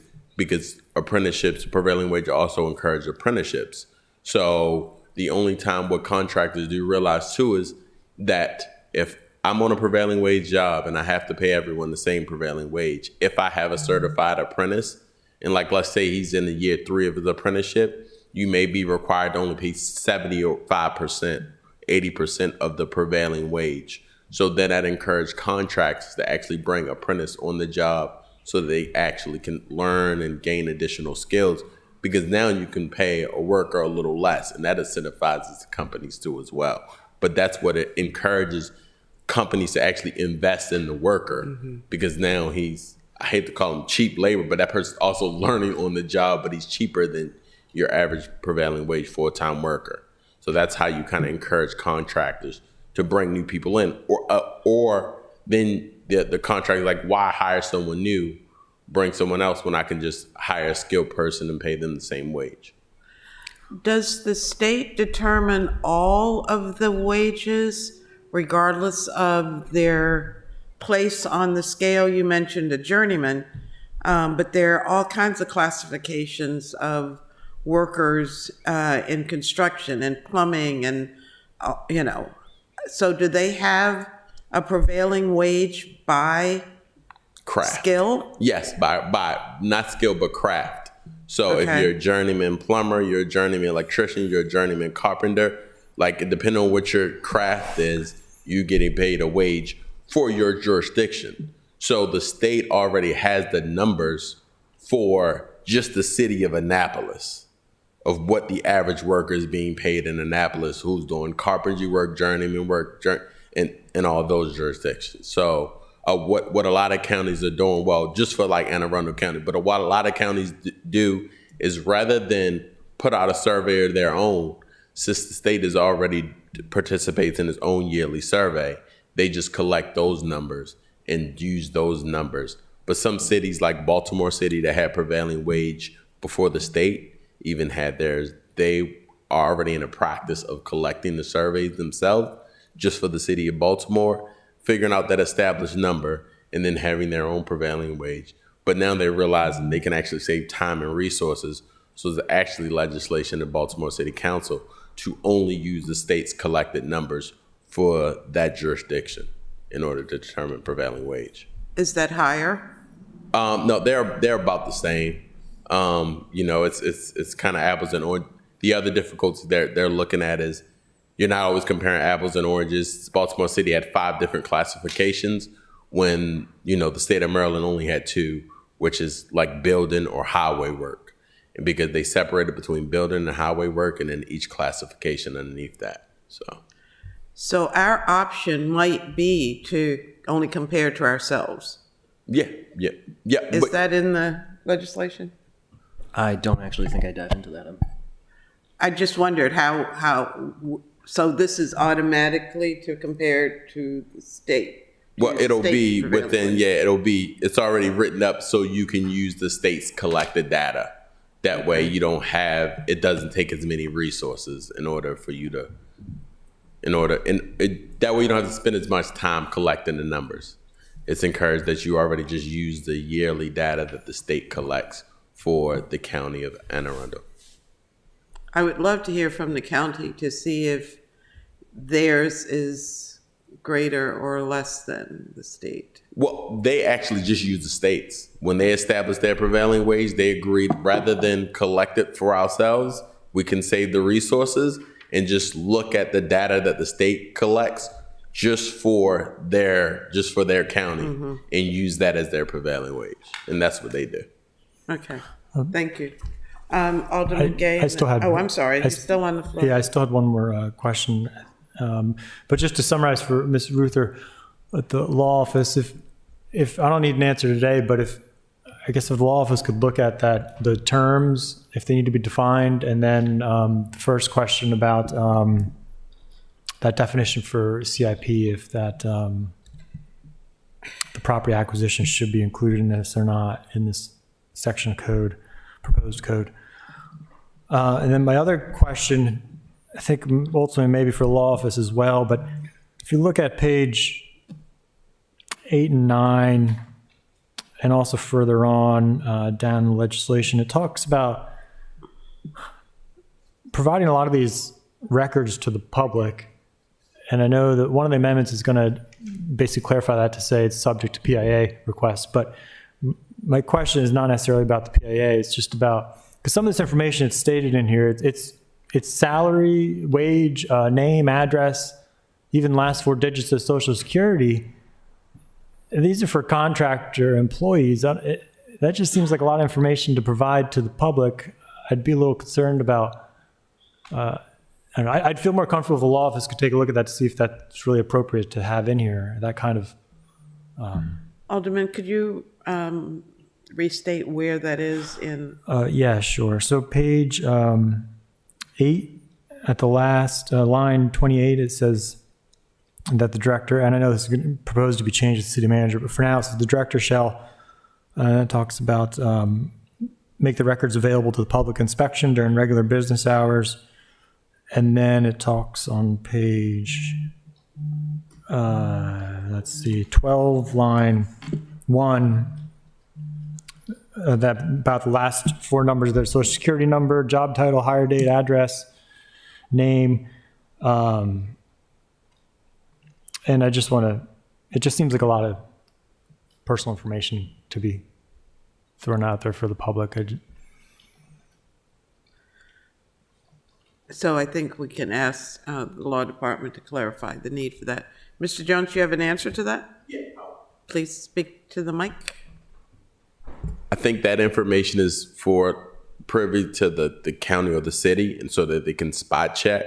apprenticeships, prevailing wage also encourage apprenticeships. So the only time what contractors do realize too is that if I'm on a prevailing wage job and I have to pay everyone the same prevailing wage, if I have a certified apprentice, and let's say he's in the year 3 of his apprenticeship, you may be required to only pay 75%, 80% of the prevailing wage. So then that encourages contractors to actually bring apprentice on the job so that they actually can learn and gain additional skills, because now you can pay a worker a little less, and that incentivizes the companies too as well. But that's what it encourages companies to actually invest in the worker, because now I hate to call him cheap labor, but that person's also learning on the job, but he's cheaper than your average prevailing wage full-time worker. So that's how you kind of encourage contractors to bring new people in, or then the contractor, why hire someone new, bring someone else when I can just hire a skilled person and pay them the same wage. Does the state determine all of the wages regardless of their place on the scale? You mentioned a journeyman, but there are all kinds of classifications of workers in construction and plumbing and, so do they have a prevailing wage by Craft. skill? Yes, by not skill, but craft. So if Okay. you're a journeyman plumber, you're a journeyman electrician, you're a journeyman carpenter, depending on what your craft is, you're getting paid a wage for your jurisdiction. So the state already has the numbers for just the city of Annapolis of what the average worker is being paid in Annapolis, who's doing carpentry work, journeyman work, in all those jurisdictions. So what a lot of counties are doing, well, just for Anne Arundel County, but what a lot of counties do is rather than put out a survey of their own, since the state is already participates in its own yearly survey, they just collect those numbers and use those numbers. But some cities like Baltimore City that had prevailing wage before the state even had theirs, they are already in the practice of collecting the surveys themselves just for the city of Baltimore, figuring out that established number and then having their own prevailing wage. But now they're realizing they can actually save time and resources. So there's actually legislation in Baltimore City Council to only use the state's collected numbers for that jurisdiction in order to determine prevailing wage. Is that higher? No, they're about the same. It's kind of apples and oranges. The other difficulty they're looking at is you're not always comparing apples and oranges. Baltimore City had 5 different classifications when, the state of Maryland only had 2, which is like building or highway work. And because they separated between building and highway work and then each classification underneath that. So our option might be to only compare to ourselves. Yeah. Is that in the legislation? I don't actually think I dived into that. I just wondered so this is automatically to compare to the state? Well, it'll be prevailing wage. it's already written up so you can use the state's collected data. That way it doesn't take as many resources that way you don't have to spend as much time collecting the numbers. It's encouraged that you already just use the yearly data that the state collects for the county of Anne Arundel. I would love to hear from the county to see if theirs is greater or less than the state. Well, they actually just use the states. When they established their prevailing wage, they agreed rather than collect it for ourselves, we can save the resources and just look at the data that the state collects just for their county and use that as their prevailing wage. And that's what they do. Okay, thank you. Alderman Gay. I still had. I'm sorry, you're still on the floor. Yeah, I still had one more question. But just to summarize for Ms. Ruther, at the law office, if I don't need an answer today, but if the law office could look at the terms, if they need to be defined, and then the first question about that definition for CIP, if that the property acquisition should be included in this or not in this section of code, proposed code. And then my other question, I think ultimately maybe for the law office as well, but if you look at page 8 and 9, and also further on down in the legislation, it talks about providing a lot of these records to the public. And I know that one of the amendments is going to basically clarify that to say it's subject to PIA requests. But my question is not necessarily about the PIA. It's just about, because some of this information it's stated in here, it's salary, wage, name, address, even last 4 digits of Social Security. And these are for contractor employees. That just seems like a lot of information to provide to the public. I'd be a little concerned about, I'd feel more comfortable if the law office could take a look at that to see if that's really appropriate to have in here, that kind of. Alderman, could you restate where that is in? Yeah, sure. So page 8 at the last line 28, it says that the director, and I know this is proposed to be changed to city manager, but for now it says the director shall, it talks about make the records available to the public inspection during regular business hours. And then it talks on page, let's see, 12, line 1, that about the last 4 numbers of their Social Security number, job title, hire date, address, name. And I just want to, it just seems like a lot of personal information to be thrown out there for the public. So I think we can ask the law department to clarify the need for that. Mr. Jones, you have an answer to that? Yeah. Please speak to the mic. I think that information is for privy to the county or the city, and so that they can spot check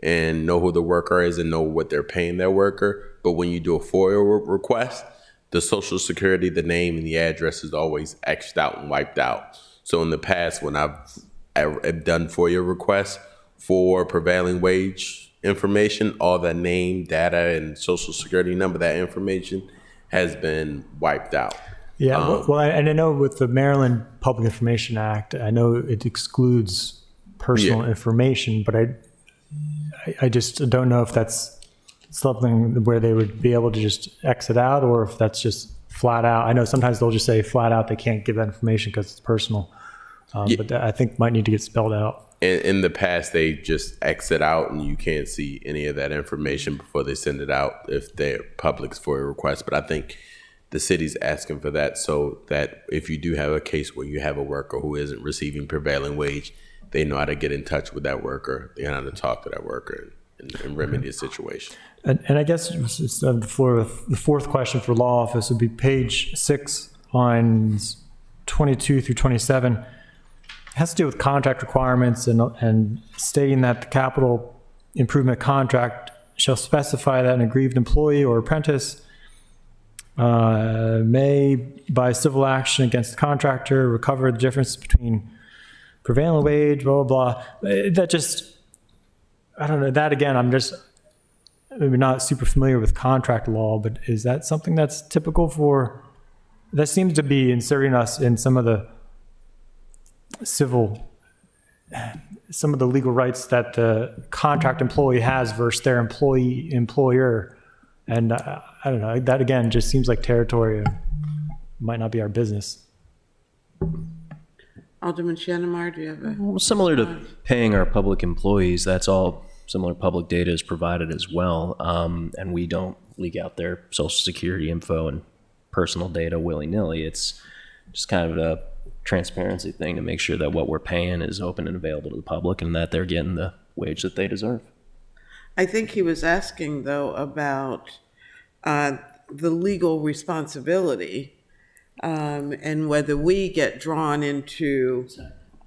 and know who the worker is and know what they're paying their worker. But when you do a FOIA request, the Social Security, the name, and the address is always X'd out and wiped out. So in the past, when I've done FOIA requests for prevailing wage information, all the name, data, and social security number, that information has been wiped out. Yeah, and I know with the Maryland Public Information Act, I know it excludes personal information, but I just don't know if that's something where they would be able to just exit out, or if that's just flat out. I know sometimes they'll just say flat out they can't give that information because it's personal, but that I think might need to get spelled out. In the past, they just exit out and you can't see any of that information before they send it out if they're public for a request. But I think the city's asking for that so that if you do have a case where you have a worker who isn't receiving prevailing wage, they know how to get in touch with that worker, they know how to talk to that worker and remedy the situation. And I guess the fourth question for law office would be page 6, lines 22 through 27. It has to do with contract requirements and stating that the capital improvement contract shall specify that an aggrieved employee or apprentice may, by civil action against the contractor, recover the difference between prevailing wage, blah, blah, blah. That just, I don't know, that again, I'm just maybe not super familiar with contract law, but is that something that's typical for, that seems to be inserting us in some of the legal rights that the contract employee has versus their employer. And I don't know, that again just seems like territory might not be our business. Alderman Shanamar, do you have a? Well, similar to paying our public employees, that's all similar public data is provided as well. And we don't leak out their social security info and personal data willy-nilly. It's just kind of a transparency thing to make sure that what we're paying is open and available to the public and that they're getting the wage that they deserve. I think he was asking, though, about the legal responsibility and whether we get drawn into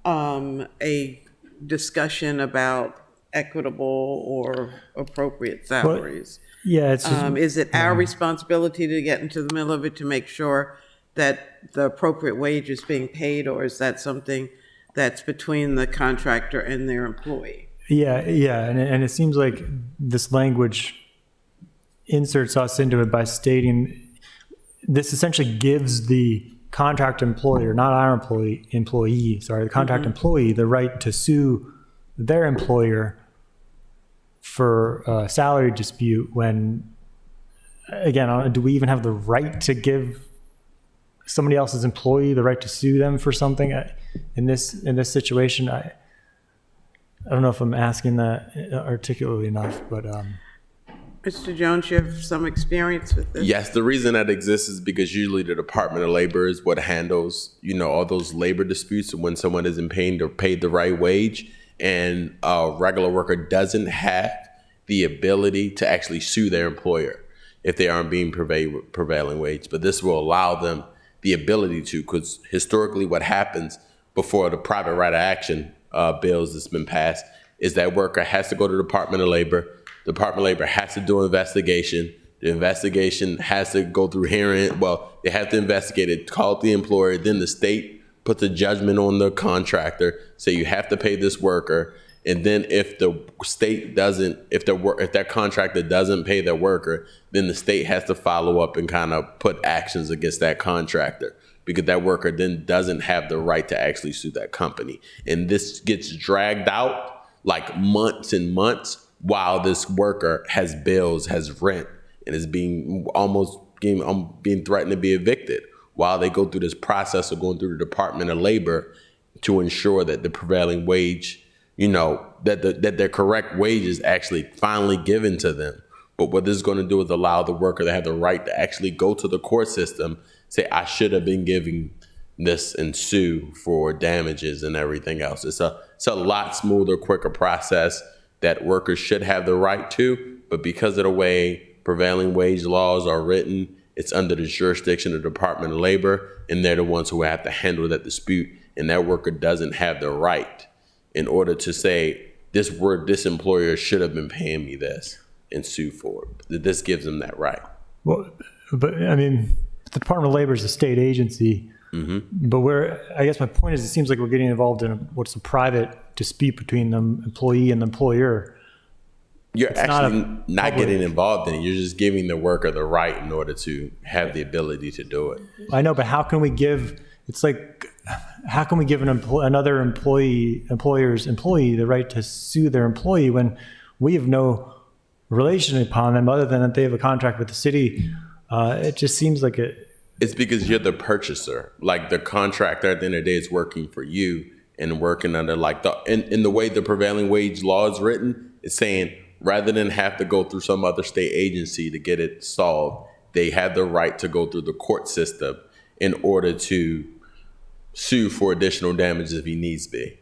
a discussion about equitable or appropriate salaries. Yeah, it's just, Is it our responsibility to get into the middle of it to make sure that the appropriate wage is being paid, or is that something that's between the contractor and their employee? yeah, and it seems like this language inserts us into it by stating this essentially gives the contract employer, not our employee, the contract employee, the right to sue their employer for a salary dispute when, again, do we even have the right to give somebody else's employee the right to sue them for something in this situation? I don't know if I'm asking that articulately enough, but Mr. Jones, you have some experience with this? Yes, the reason that exists is because usually the Department of Labor is what handles, all those labor disputes when someone isn't paid the right wage, and a regular worker doesn't have the ability to actually sue their employer if they aren't being prevailing wage. But this will allow them the ability to, because historically what happens before the private right of action bills that's been passed is that worker has to go to the Department of Labor. The Department of Labor has to do an investigation. The investigation has to go through hearing. Well, they have to investigate it, call the employer, then the state puts a judgment on the contractor, say you have to pay this worker. And then if the state doesn't, if that contractor doesn't pay their worker, then the state has to follow up and kind of put actions against that contractor, because that worker then doesn't have the right to actually sue that company. And this gets dragged out like months and months while this worker has bills, has rent, and is being threatened to be evicted, while they go through this process of going through the Department of Labor to ensure that the prevailing wage, that their correct wage is actually finally given to them. But what this is going to do is allow the worker to have the right to actually go to the court system, say, I should have been giving this, and sue for damages and everything else. It's a lot smoother, quicker process that workers should have the right to, but because of the way prevailing wage laws are written, it's under the jurisdiction of the Department of Labor, and they're the ones who have to handle that dispute, and that worker doesn't have the right in order to say, this employer should have been paying me this, and sue for it. This gives them that right. well, but I mean, the Department of Labor is a state agency. Mm-hmm. But I guess my point is, it seems like we're getting involved in what's a private dispute between the employee and the employer. You're It's not actually a not public- getting involved in it. You're just giving the worker the right in order to have the ability to do it. I know, but how can we give, it's like, how can we give another employer's employee the right to sue their employee when we have no relation upon them other than that they have a contract with the city? It just seems like It's because you're the purchaser. Like the contractor at the end of the day is working for you and working under like in the way the prevailing wage law is written, it's saying rather than have to go through some other state agency to get it solved, they have the right to go through the court system in order to sue for additional damages if he needs be,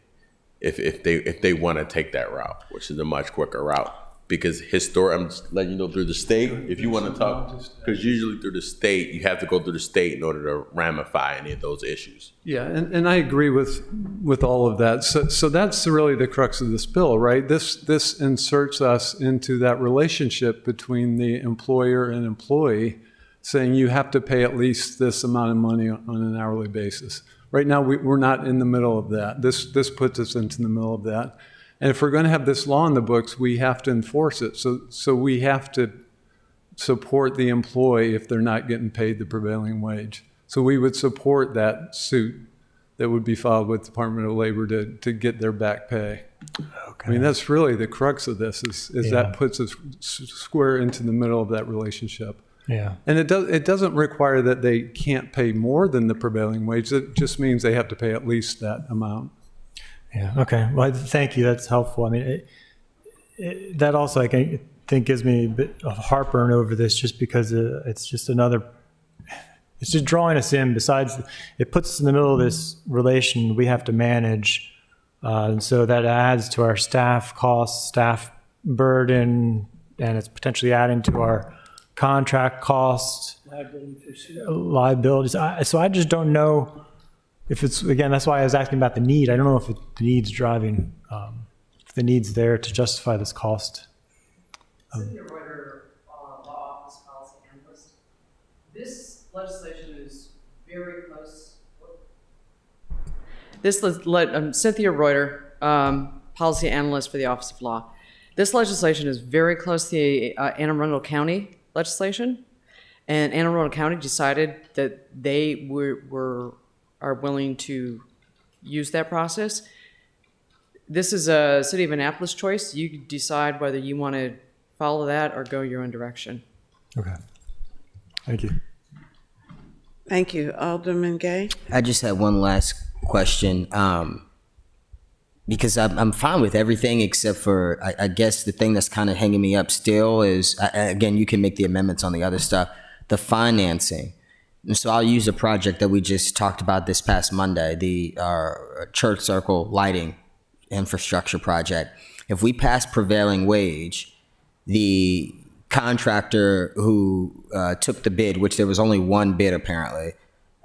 if they want to take that route, which is a much quicker route. Because I'm just letting you know through the state, if you want to talk, because usually through the state, you have to go through the state in order to ramify any of those issues. Yeah, and I agree with all of that. So that's really the crux of this bill, right? This inserts us into that relationship between the employer and employee, saying you have to pay at least this amount of money on an hourly basis. Right now, we're not in the middle of that. This puts us into the middle of that. And if we're going to have this law in the books, we have to enforce it. So we have to support the employee if they're not getting paid the prevailing wage. So we would support that suit that would be filed with the Department of Labor to get their back pay. okay. I mean, that's really the crux of this is that puts us square into the middle of that relationship. Yeah. And it doesn't require that they can't pay more than the prevailing wage. It just means they have to pay at least that amount. Yeah. Okay. Well, thank you. That's helpful. I mean, that also I think gives me a bit of heartburn over this, just because it's just it's just drawing us in. Besides, it puts us in the middle of this relation we have to manage, and so that adds to our staff costs, staff burden, and it's potentially adding to our contract costs, liabilities. So I just don't know. If it's, again, that's why I was asking about the need. I don't know if the need's driving, if the need's there to justify this cost. City of Reuter Law Office Policy Analyst. This legislation is very close. Cynthia Reuter, Policy Analyst for the Office of Law. This legislation is very close to the Anne Arundel County legislation, and Anne Arundel County decided that they are willing to use that process. This is a City of Annapolis choice. You decide whether you want to follow that or go your own direction. Okay. Thank you. Thank you. Alderman Gay? I just had one last question, because I'm fine with everything except for, I guess the thing that's kind of hanging me up still is, again, you can make the amendments on the other stuff, the financing. And so I'll use a project that we just talked about this past Monday, the Church Circle lighting infrastructure project. If we pass prevailing wage, the contractor who took the bid, which there was only one bid apparently,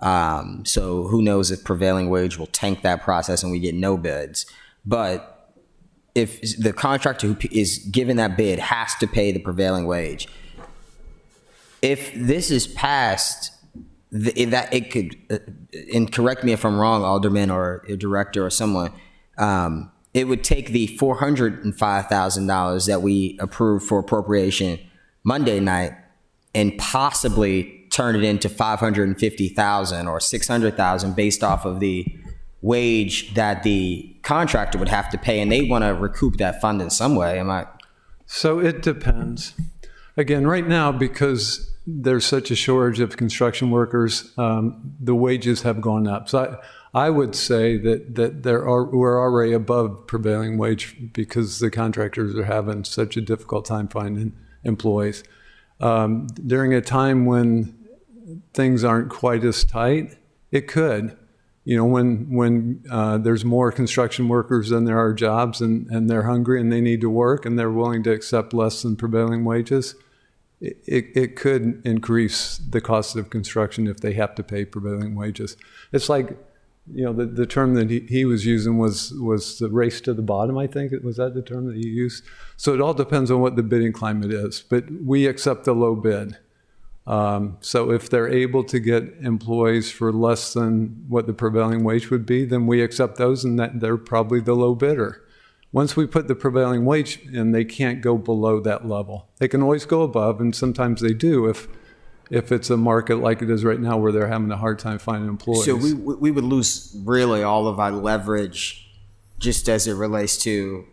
so who knows if prevailing wage will tank that process and we get no bids. But if the contractor who is given that bid has to pay the prevailing wage, if this is passed, that it could, and correct me if I'm wrong, Alderman or a director or someone, it would take the $405,000 that we approved for appropriation Monday night and possibly turn it into $550,000 or $600,000 based off of the wage that the contractor would have to pay, and they want to recoup that fund in some way. Am I? So it depends. Again, right now, because there's such a shortage of construction workers, the wages have gone up. So I would say that we're already above prevailing wage because the contractors are having such a difficult time finding employees. During a time when things aren't quite as tight, it could. You know, when there's more construction workers than there are jobs, and they're hungry and they need to work and they're willing to accept less than prevailing wages, it could increase the cost of construction if they have to pay prevailing wages. It's like, you know, the term that he was using was the race to the bottom, I think. Was that the term that you used? So it all depends on what the bidding climate is. But we accept the low bid. So if they're able to get employees for less than what the prevailing wage would be, then we accept those, and that they're probably the low bidder. Once we put the prevailing wage in, they can't go below that level. They can always go above, and sometimes they do if it's a market like it is right now where they're having a hard time finding employees. So we would lose really all of our leverage just as it relates to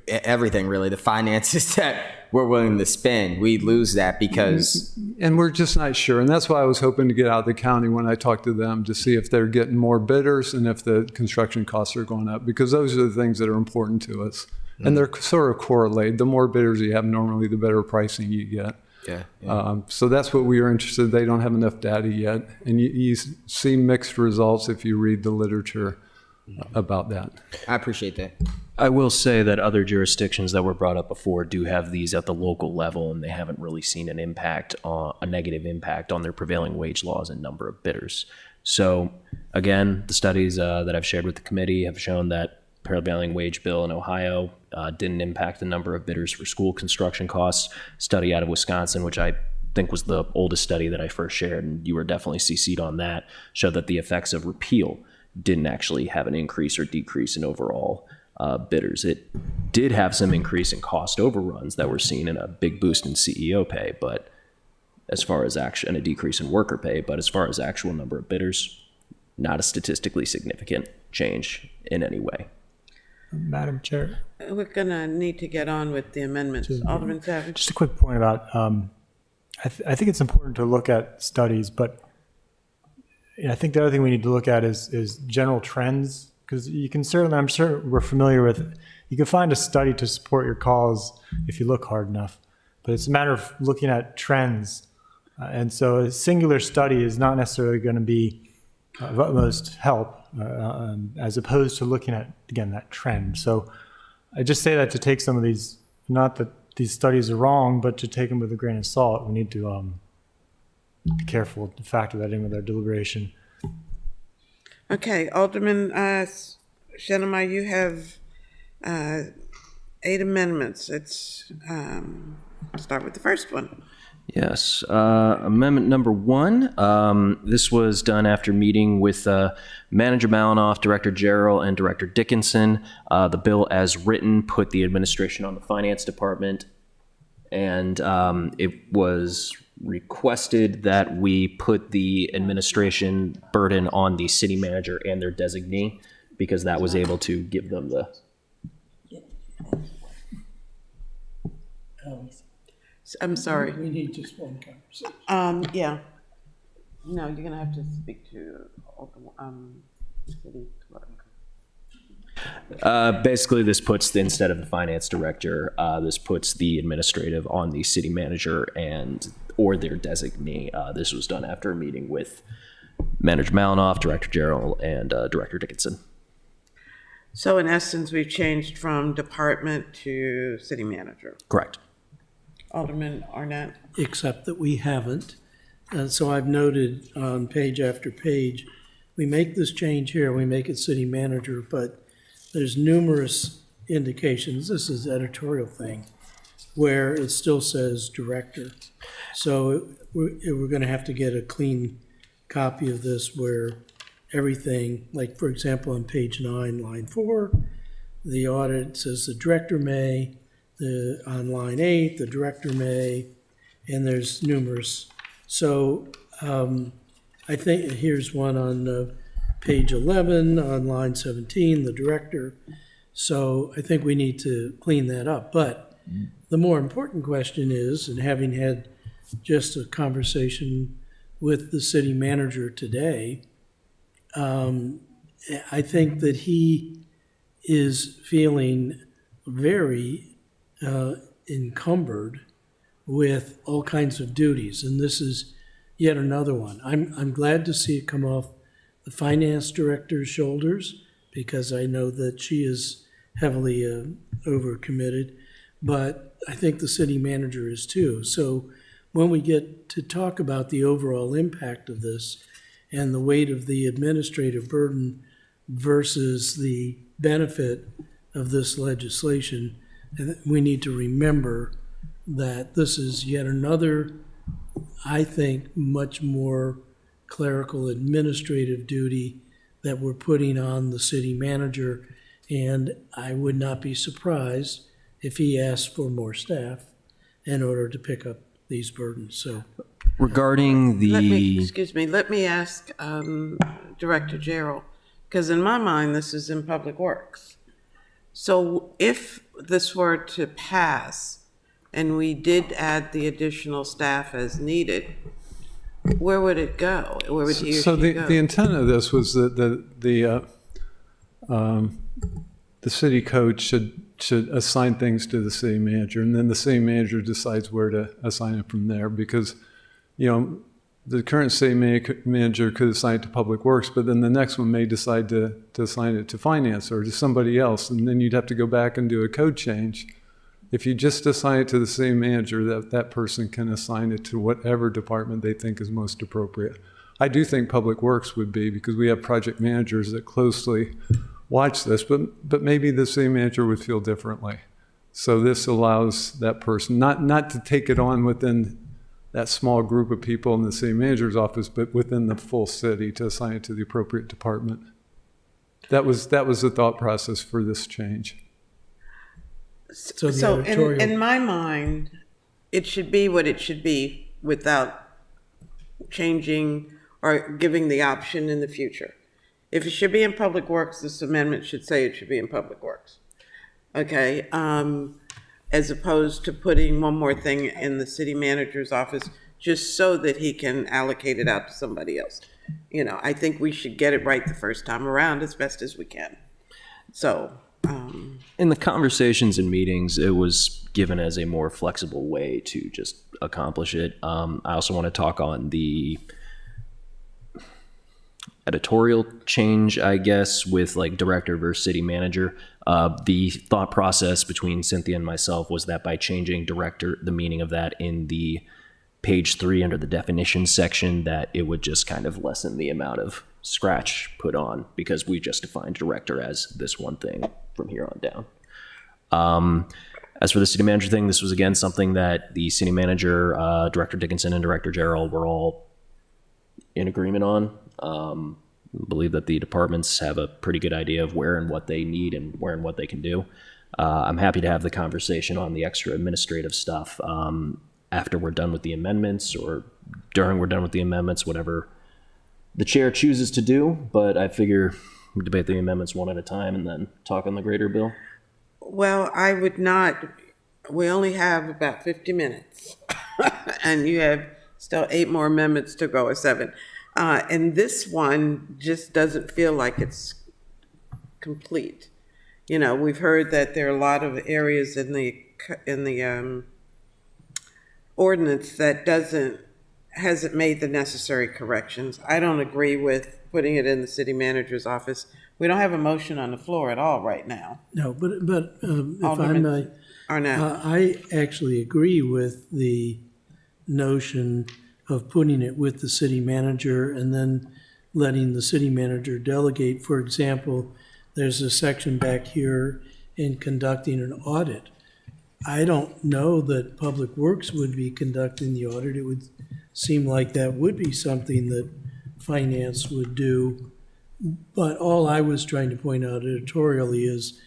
everything, really, the finances that we're willing to spend. We'd lose that because... And we're just not sure. And that's why I was hoping to get out of the county when I talked to them to see if they're getting more bidders and if the construction costs are going up, because those are the things that are important to us. And they're sort of correlated. The more bidders you have, normally the better pricing you get. Yeah. So that's what we were interested in. They don't have enough data yet. And you see mixed results if you read the literature about that. I appreciate that. I will say that other jurisdictions that were brought up before do have these at the local level, and they haven't really seen an impact on a negative impact on their prevailing wage laws and number of bidders. So again, the studies that I've shared with the committee have shown that prevailing wage bill in Ohio didn't impact the number of bidders for school construction costs. Study out of Wisconsin, which I think was the oldest study that I first shared, and you were definitely CC'd on that, showed that the effects of repeal didn't actually have an increase or decrease in overall bidders. It did have some increase in cost overruns that were seen in a big boost in CEO pay, but as far as and a decrease in worker pay, but as far as actual number of bidders, not a statistically significant change in any way. Madam Chair, We're gonna need to get on with the amendments. Alderman Savage. just a quick point about, I think it's important to look at studies, but I think the other thing we need to look at is general trends, because you can certainly, I'm sure we're familiar with, you can find a study to support your cause if you look hard enough, but it's a matter of looking at trends. And so a singular study is not necessarily going to be of utmost help, as opposed to looking at, again, that trend. So I just say that to take some of these, not that these studies are wrong, but to take them with a grain of salt. We need to be careful to factor that in with our deliberation. Okay, Alderman Shenema, you have 8 amendments. Let's start with the first one. Yes. Amendment number 1. This was done after meeting with Manager Malinoff, Director Jarrell, and Director Dickinson. The bill as written put the administration on the Finance Department, and it was requested that we put the administration burden on the city manager and their designee, because that was able to give them the... I'm sorry. We need just one conversation. Yeah. No, you're gonna have to speak to city clerk. Basically, this puts, instead of the finance director, this puts the administrative on the city manager or their designee. This was done after a meeting with Manager Malinoff, Director Jarrell, and Director Dickinson. So in essence, we've changed from department to city manager. Correct. Alderman Arnett. Except that we haven't. So I've noted on page after page, we make this change here, we make it city manager, but there's numerous indications, this is editorial thing, where it still says director. So we're going to have to get a clean copy of this where everything, like for example on page 9, line 4, the audit says the director may, on line 8, the director may, and there's numerous. So I think here's one on page 11, on line 17, the director. So I think we need to clean that up. But the more important question is, and having had just a conversation with the city manager today, I think that he is feeling very encumbered with all kinds of duties, and this is yet another one. I'm glad to see it come off the finance director's shoulders, because I know that she is heavily overcommitted, but I think the city manager is too. So when we get to talk about the overall impact of this and the weight of the administrative burden versus the benefit of this legislation, we need to remember that this is yet another, I think, much more clerical administrative duty that we're putting on the city manager. And I would not be surprised if he asked for more staff in order to pick up these burdens. So Regarding Let me ask Director Gerald, because in my mind, this is in Public Works. So if this were to pass and we did add the additional staff as needed, where would it go? Where would he or So she go? the intent of this was that the city code should assign things to the city manager, and then the city manager decides where to assign it from there. Because, the current city manager could assign it to Public Works, but then the next one may decide to assign it to finance or to somebody else, and then you'd have to go back and do a code change. If you just assign it to the city manager, that person can assign it to whatever department they think is most appropriate. I do think Public Works would be, because we have project managers that closely watch this, but maybe the city manager would feel differently. So this allows that person not to take it on within that small group of people in the city manager's office, but within the full city to assign it to the appropriate department. That was the thought process for this change. the So editorial- in my mind, it should be what it should be without changing or giving the option in the future. If it should be in Public Works, this amendment should say it should be in Public Works. Okay, as opposed to putting one more thing in the city manager's office just so that he can allocate it out to somebody else. I think we should get it right the first time around as best as we can. So, in the conversations and meetings, it was given as a more flexible way to just accomplish it. I also want to talk on the editorial change, I guess, with like director versus city manager. The thought process between Cynthia and myself was that by changing director, the meaning of that in the page 3 under the definitions section, that it would just kind of lessen the amount of scratch put on, because we just defined director as this one thing from here on down. As for the city manager thing, this was again something that the city manager, Director Dickinson and Director Gerald were all in agreement on. Believe that the departments have a pretty good idea of where and what they need and where and what they can do. I'm happy to have the conversation on the extra administrative stuff after we're done with the amendments, or during we're done with the amendments, whatever the chair chooses to do. But I figure we debate the amendments one at a time and then talk on the greater bill. well, I would not, we only have about 50 minutes. And you have still 8 more amendments to go, or 7. And this one just doesn't feel like it's complete. We've heard that there are a lot of areas in the ordinance that hasn't made the necessary corrections. I don't agree with putting it in the city manager's office. We don't have a motion on the floor at all right now. No, but if I Alderman may, Arnett. I actually agree with the notion of putting it with the city manager and then letting the city manager delegate. For example, there's a section back here in conducting an audit. I don't know that Public Works would be conducting the audit. It would seem like that would be something that finance would do. But all I was trying to point out editorially is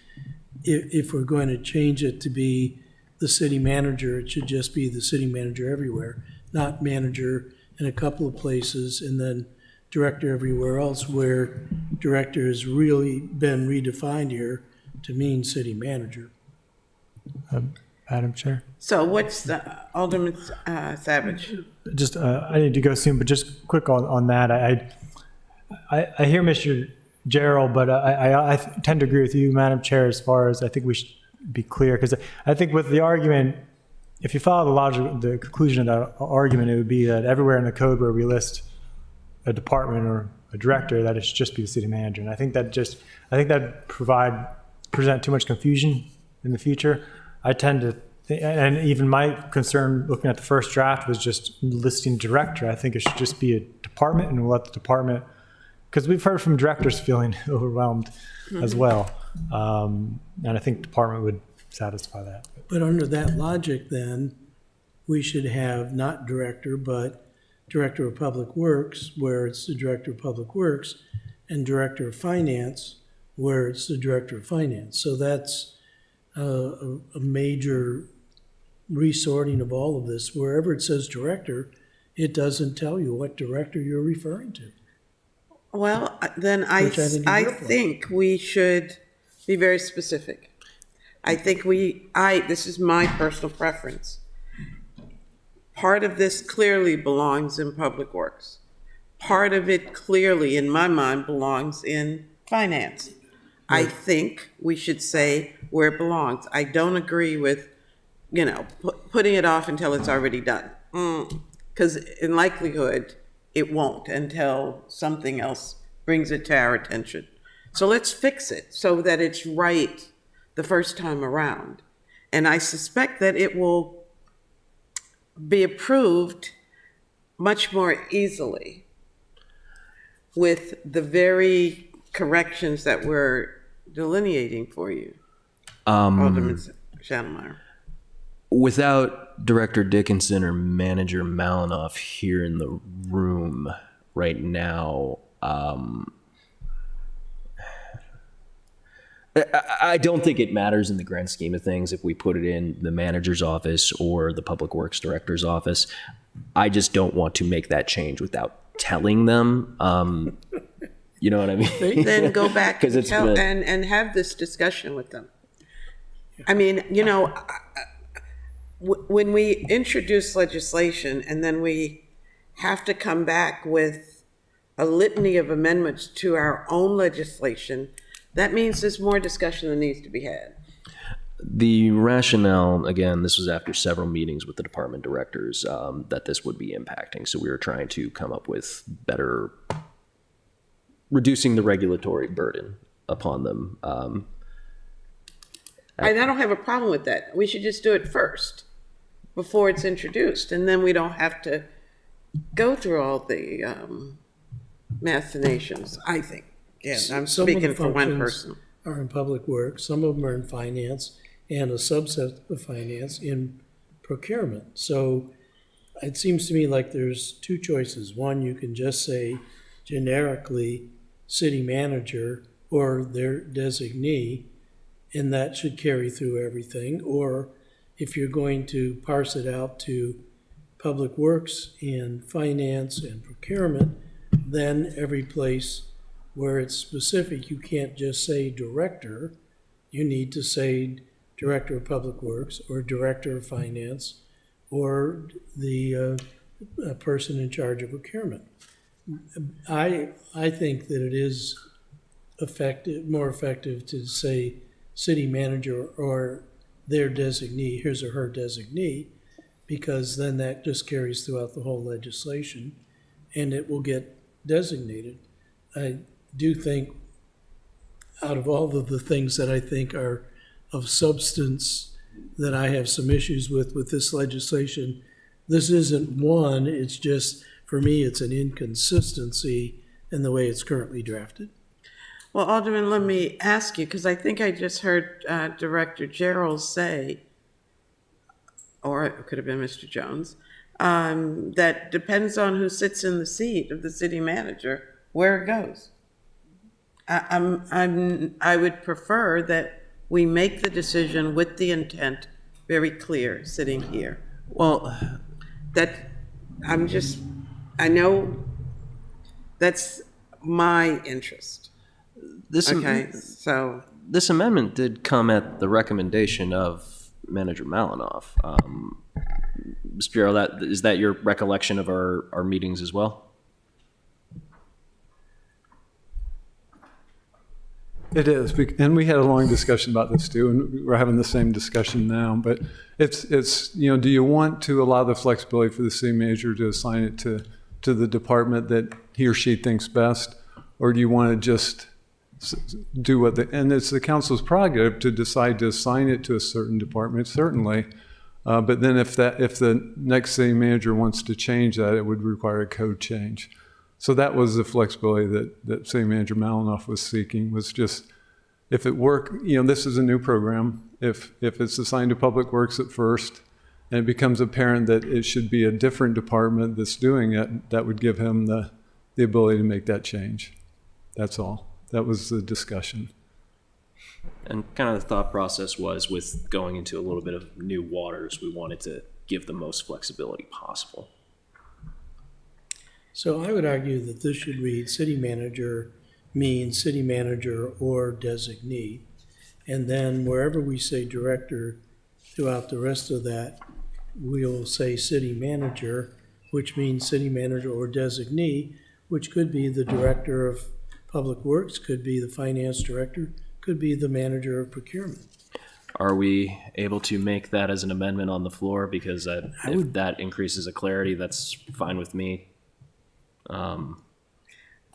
if we're going to change it to be the city manager, it should just be the city manager everywhere, not manager in a couple of places and then director everywhere else, where director has really been redefined here to mean city manager. Madam Chair. So what's the, Alderman Savage? Just, I need to go soon, but just quick on that. I hear Mr. Gerald, but I tend to agree with you, Madam Chair, as far as I think we should be clear, because I think with the argument, if you follow the logic, the conclusion of that argument, it would be that everywhere in the code where we list a department or a director, that it should just be the city manager. And I think that present too much confusion in the future. I tend to think, and even my concern looking at the first draft was just listing director. I think it should just be a department, and we'll let the department, because we've heard from directors feeling overwhelmed as well. And I think department would satisfy that. But under that logic, then, we should have not director, but director of public works, where it's the director of public works, and director of finance, where it's the director of finance. So that's a major resorting of all of this. Wherever it says director, it doesn't tell you what director you're referring to. Well, then I Which I think is your point. think we should be very specific. I think this is my personal preference. Part of this clearly belongs in Public Works. Part of it clearly, in my mind, belongs in finance. I think we should say where it belongs. I don't agree with, putting it off until it's already done. Because in likelihood, it won't until something else brings it to our attention. So let's fix it so that it's right the first time around. And I suspect that it will be approved much more easily with the very corrections that we're delineating for you, Alderman Schnellmeyer. Without Director Dickinson or Manager Malinoff here in the room right now, I don't think it matters in the grand scheme of things if we put it in the manager's office or the public works director's office. I just don't want to make that change without telling them. You know what I mean? Then go back 'Cause it's been and have this discussion with them. I mean, when we introduce legislation and then we have to come back with a litany of amendments to our own legislation, that means there's more discussion that needs to be had. The rationale, again, this was after several meetings with the department directors, that this would be impacting. So we were trying to come up with better, reducing the regulatory burden upon them. And I don't have a problem with that. We should just do it first before it's introduced, and then we don't have to go through all the machinations, I think. Yeah, I'm Some of the speaking for one functions person. are in public works, some of them are in finance, and a subset of finance in procurement. So it seems to me like there's two choices. One, you can just say generically city manager or their designee, and that should carry through everything. Or if you're going to parse it out to public works and finance and procurement, then every place where it's specific, you can't just say director. You need to say director of public works or director of finance or the person in charge of procurement. I think that it is more effective to say city manager or their designee, his or her designee, because then that just carries throughout the whole legislation and it will get designated. I do think out of all of the things that I think are of substance that I have some issues with this legislation, this isn't one. It's just, for me, it's an inconsistency in the way it's currently drafted. Well, Alderman, let me ask you, because I think I just heard Director Gerald say, or it could have been Mr. Jones, that depends on who sits in the seat of the city manager, where it goes. I would prefer that we make the decision with the intent very clear, sitting here. Well, That I know that's my interest. Okay, so, this amendment did come at the recommendation of Manager Malinoff. Mr. Gerald, is that your recollection of our meetings as well? It is, and we had a long discussion about this too, and we're having the same discussion now. But it's do you want to allow the flexibility for the city manager to assign it to the department that he or she thinks best, or do you want to just do what and it's the council's prerogative to decide to assign it to a certain department, certainly. But then if the next city manager wants to change that, it would require a code change. So that was the flexibility that City Manager Malinoff was seeking, was just, if it worked, this is a new program. If it's assigned to Public Works at first, and it becomes apparent that it should be a different department that's doing it, that would give him the ability to make that change. That's all. That was the discussion. And kind of the thought process was with going into a little bit of new waters, we wanted to give the most flexibility possible. So I would argue that this should read city manager means city manager or designee. And then wherever we say director throughout the rest of that, we'll say city manager, which means city manager or designee, which could be the director of public works, could be the finance director, could be the manager of procurement. Are we able to make that as an amendment on the floor? Because if would- that increases the clarity, that's fine with me. Well,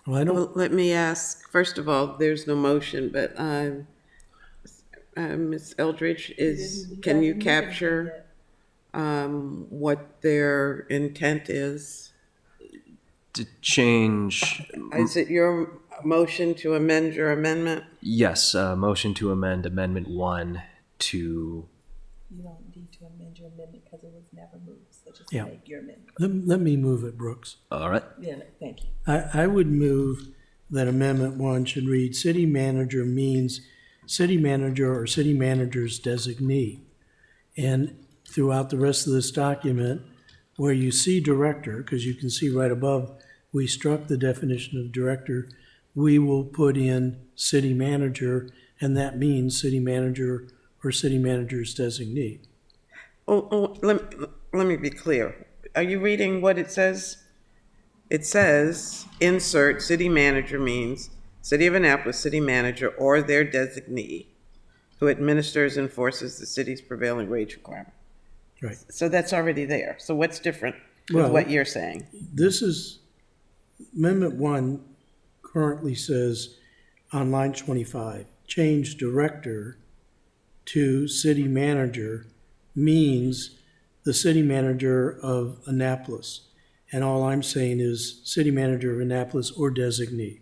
I don't, Well, let me ask, first of all, there's no motion, but Ms. Eldridge, can you capture what their intent is? To change, Is it your motion to amend your amendment? yes, motion to amend Amendment 1 to, You don't need to amend your amendment because it was never moved, so just Yeah. make your amendment. let me move it, Brooks. all right, Yeah, thank you. I would move that Amendment 1 should read, city manager means city manager or city manager's designee. And throughout the rest of this document, where you see director, because you can see right above, we struck the definition of director, we will put in city manager, and that means city manager or city manager's designee. Let me be clear. Are you reading what it says? It says, insert, city manager means City of Annapolis city manager or their designee who administers and enforces the city's prevailing wage requirement. Right. So that's already there. So what's different with Well- what you're saying? This is, Amendment 1 currently says on line 25, change director to city manager means the city manager of Annapolis. And all I'm saying is city manager of Annapolis or designee.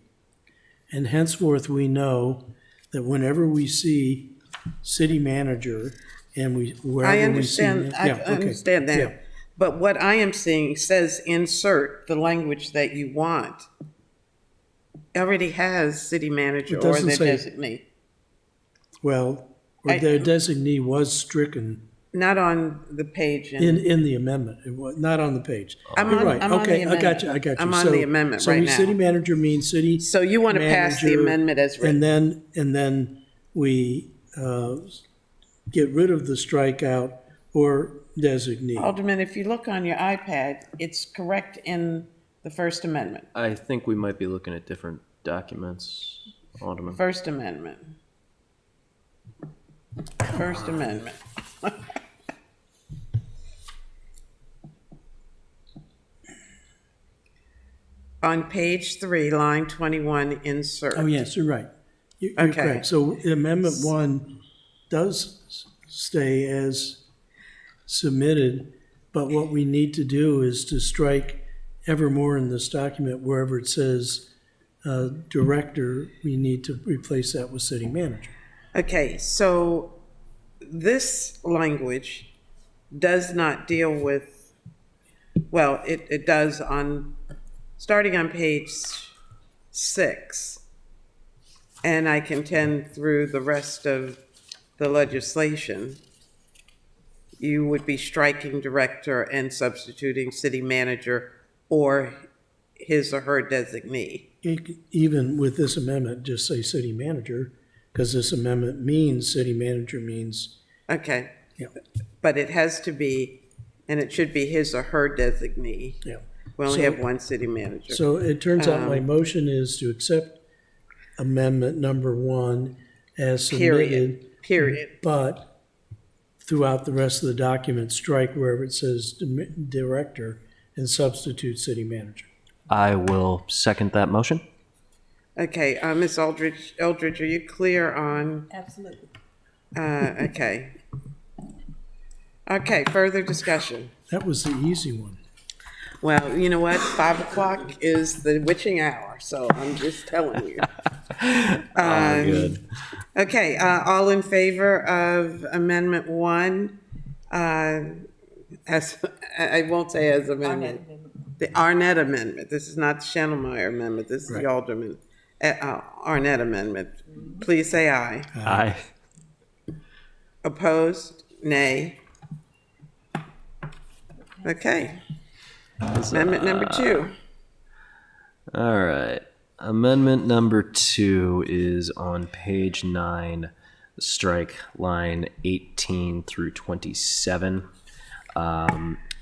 And henceforth, we know that whenever we see city manager and wherever we see. I understand Yeah. that. But what I am seeing says insert the language that you want. Already has city manager It or doesn't their say- designee. Well, or their designee was stricken Not on the page. in the amendment. It was not on the page. I'm You're on- right. I'm on Okay, the I got you. amendment. I'm on the amendment so right we now. city manager means city. So you want to pass the manager, amendment as written? And then we get rid of the strikeout or designee. Alderman, if you look on your iPad, it's correct in the First Amendment. I think we might be looking at different documents, Alderman. First Amendment. First Amendment. On page 3, line 21, insert. Oh, yes, you're right. You're Okay. correct. So Amendment 1 does stay as submitted, but what we need to do is to strike evermore in this document, wherever it says director, we need to replace that with city manager. Okay, so this language does not deal with, well, it does starting on page 6. And I contend through the rest of the legislation, you would be striking director and substituting city manager or his or her designee. Even with this amendment, just say city manager, because this amendment means city manager means, Okay. yeah, But it has to be, and it should be his or her designee. yeah. We only So- have one city manager. So it turns out my motion is to accept amendment number 1 as submitted, Period. but throughout the rest of the document, strike wherever it says director and substitute city manager. I will second that motion. Okay, Ms. Eldridge, are you clear on, Absolutely. okay. Okay, further discussion. That was the easy one. Well, you know what? 5 o'clock is the witching hour, so I'm just telling you. Good. Okay, all in favor of Amendment 1, as, I won't say as amendment. The Arnett Amendment. This is not the Schnellmeyer Amendment. This is the Right. Alderman Arnett amendment, please say aye. Aye. Opposed? Nay. Okay. Amendment number 2. All right. Amendment number 2 is on page 9, strike line 18 through 27.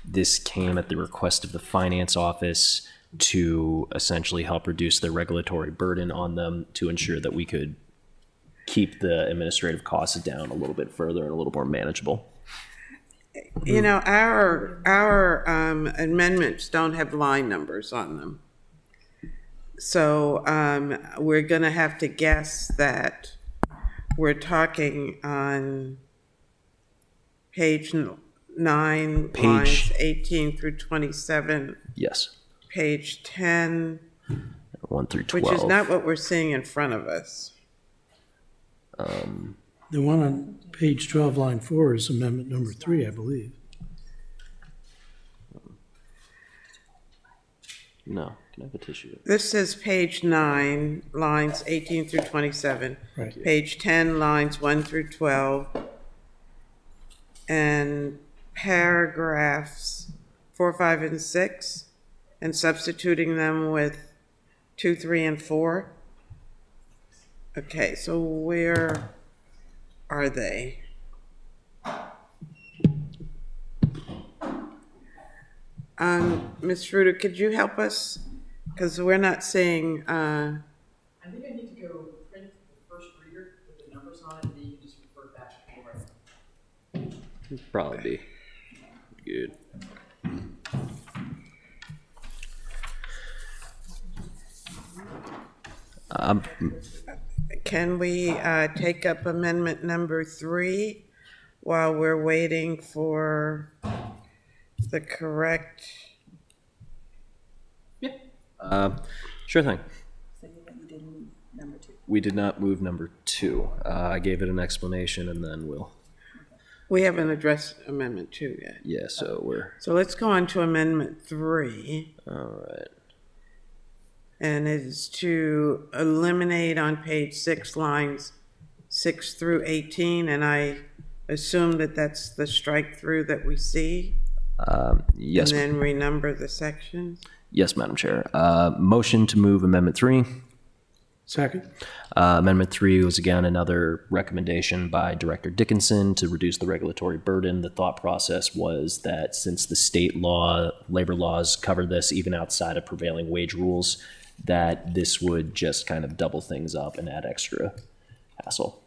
This came at the request of the finance office to essentially help reduce the regulatory burden on them to ensure that we could keep the administrative costs down a little bit further and a little more manageable. You know, our amendments don't have line numbers on them. So we're going to have to guess that we're talking on page 9, lines 18 through 27, Yes. page 10, 1 through 12. which is not what we're seeing in front of us. The one on page 12, line 4 is amendment number 3, I believe. No. Can I have a tissue? This is page 9, lines 18 through 27. Right. Page 10, lines 1 through 12. And paragraphs 4, 5, and 6. And substituting them with 2, 3, and 4. Okay, so where are they? Ms. Fruder, could you help us? Because we're not seeing, I think I need to go print the first reader with the numbers on it, and then you can just refer back to the right. Probably be good. can we take up amendment number 3 while we're waiting for the correct? Sure thing. So you didn't move number 2. We did not move number 2. I gave it an explanation and then we'll, We haven't addressed amendment 2 yet. yeah, so we're, So let's go on to amendment 3. all right. And it is to eliminate on page 6, lines 6 through 18. And I assume that that's the strike through that we see. Yes, And then renumber the sections. yes, Madam Chair. Motion to move Amendment 3. Second? Amendment 3 was again another recommendation by Director Dickinson to reduce the regulatory burden. The thought process was that since the state law, labor laws cover this even outside of prevailing wage rules, that this would just kind of double things up and add extra hassle.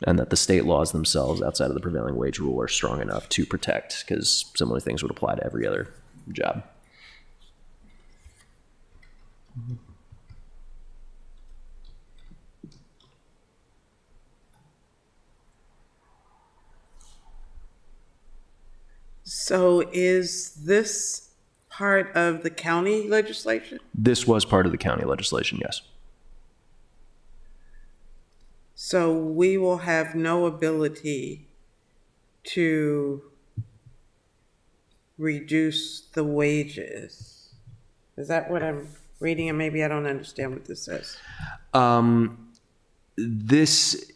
And that the state laws themselves outside of the prevailing wage rule are strong enough to protect, because similar things would apply to every other job. So is this part of the county legislation? This was part of the county legislation, yes. So we will have no ability to reduce the wages. Is that what I'm reading? And maybe I don't understand what this says. This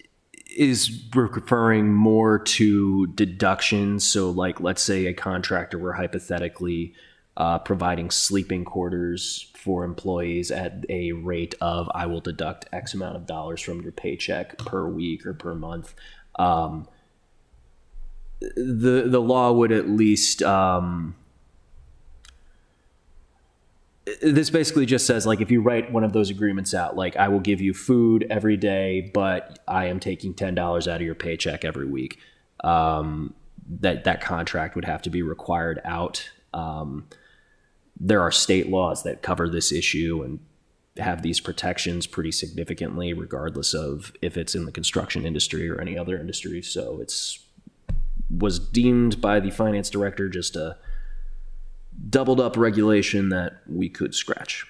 is referring more to deductions. So like, let's say a contractor were hypothetically providing sleeping quarters for employees at a rate of, I will deduct X amount of dollars from your paycheck per week or per month. The law would at least, this basically just says, like, if you write one of those agreements out, like, I will give you food every day, but I am taking $10 out of your paycheck every week, that contract would have to be required out. There are state laws that cover this issue and have these protections pretty significantly, regardless of if it's in the construction industry or any other industry. So was deemed by the finance director just a doubled up regulation that we could scratch.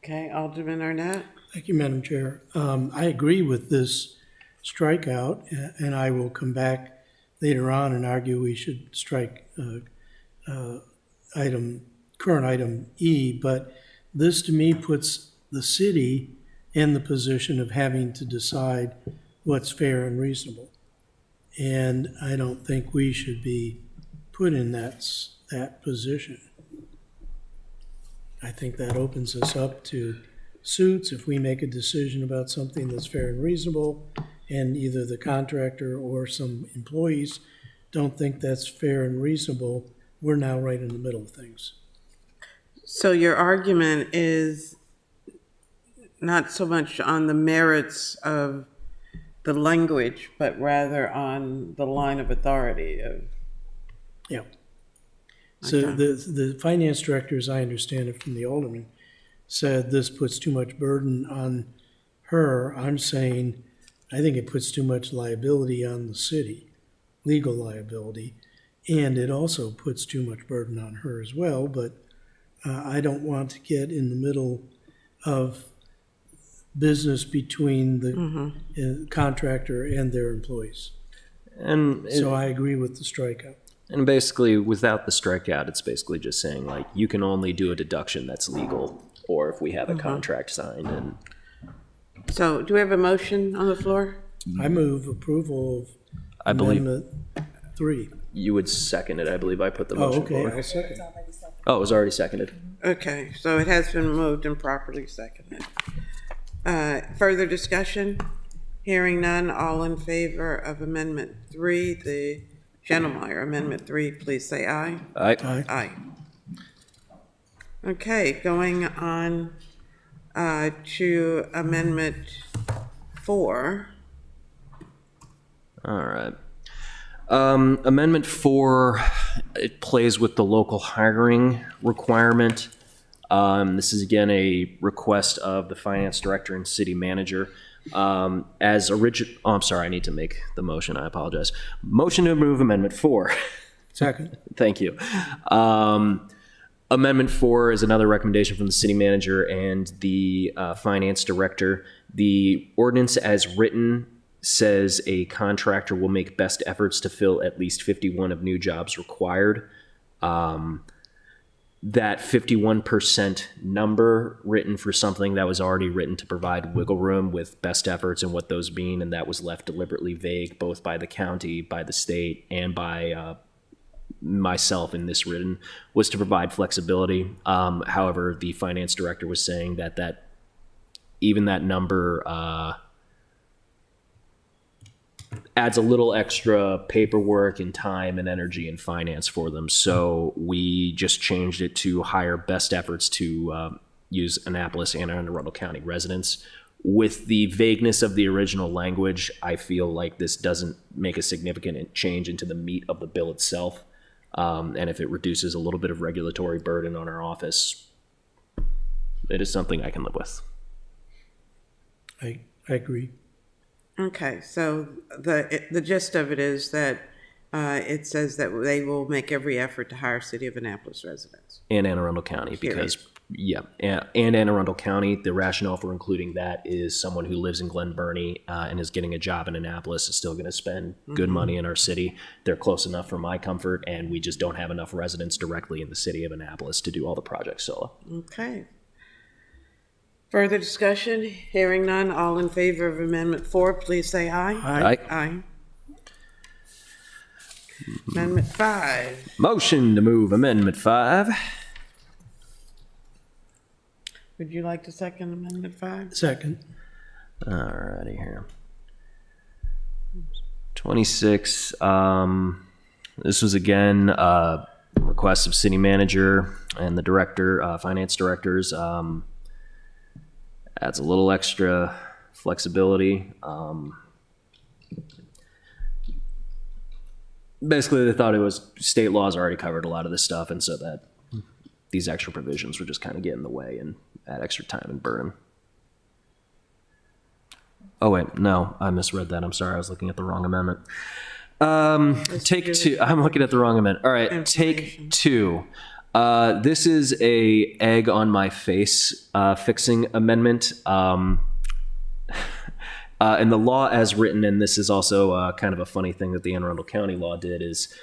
Okay, Alderman Arnett? Thank you, Madam Chair. I agree with this strikeout, and I will come back later on and argue we should strike current item E, but This to me puts the city in the position of having to decide what's fair and reasonable. And I don't think we should be put in that position. I think that opens us up to suits if we make a decision about something that's fair and reasonable, and either the contractor or some employees don't think that's fair and reasonable, we're now right in the middle of things. So your argument is not so much on the merits of the language, but rather on the line of authority of. Yeah. So the finance director, as I understand it from the alderman, said this puts too much burden on her. I'm saying, I think it puts too much liability on the city, legal liability, and it also puts too much burden on her as well, but I don't want to get in the middle of business between the contractor and their employees. And So I agree with the strikeout. And basically, without the strikeout, it's basically just saying, like, you can only do a deduction that's legal, or if we have a contract signed. And So do we have a motion on the floor? I move approval of I believe Amendment 3. you would second it. I believe I put the Oh, motion okay, forward. I'll second. Oh, it was already seconded. Okay, so it has been moved and properly seconded. Further discussion? Hearing none, all in favor of Amendment 3, the Gentelmeyer Amendment 3, please say aye. Aye. Aye. Aye. Okay, going on to Amendment 4. All right. Amendment 4, it plays with the local hiring requirement. This is again a request of the finance director and city manager. I'm sorry, I need to make the motion. I apologize. Motion to approve Amendment 4. Second. Thank you. Amendment 4 is another recommendation from the city manager and the finance director. The ordinance as written says a contractor will make best efforts to fill at least 51 of new jobs required. That 51% number written for something that was already written to provide wiggle room with best efforts and what those mean, and that was left deliberately vague both by the county, by the state, and by myself in this written, was to provide flexibility. However, the finance director was saying that even that number adds a little extra paperwork and time and energy and finance for them. So we just changed it to hire best efforts to use Annapolis and Anne Arundel County residents. With the vagueness of the original language, I feel like this doesn't make a significant change into the meat of the bill itself. And if it reduces a little bit of regulatory burden on our office, it is something I can live with. I agree. Okay, so the gist of it is that it says that they will make every effort to hire City of Annapolis residents. And Anne Arundel County, because, and Anne Arundel County, the rationale for including that is someone who lives in Glen Burnie and is getting a job in Annapolis is still going to spend good money in our city. They're close enough for my comfort, and we just don't have enough residents directly in the city of Annapolis to do all the projects solo. Okay. Further discussion? Hearing none, all in favor of Amendment 4, please say aye. Aye. Aye. Amendment 5. Motion to move Amendment 5. Would you like to second Amendment 5? Second. Alrighty here. 26. This was again a request of city manager and the director, finance directors. Adds a little extra flexibility. Basically, they thought it was state laws already covered a lot of this stuff, and so that these extra provisions would just kind of get in the way and add extra time and burden. Oh wait, no, I misread that. I'm sorry, I was looking at the wrong amendment. Take 2. I'm looking at the wrong amendment. All right, take 2. This is a egg on my face fixing amendment. And the law as written, and this is also kind of a funny thing that the Anne Arundel County law did, is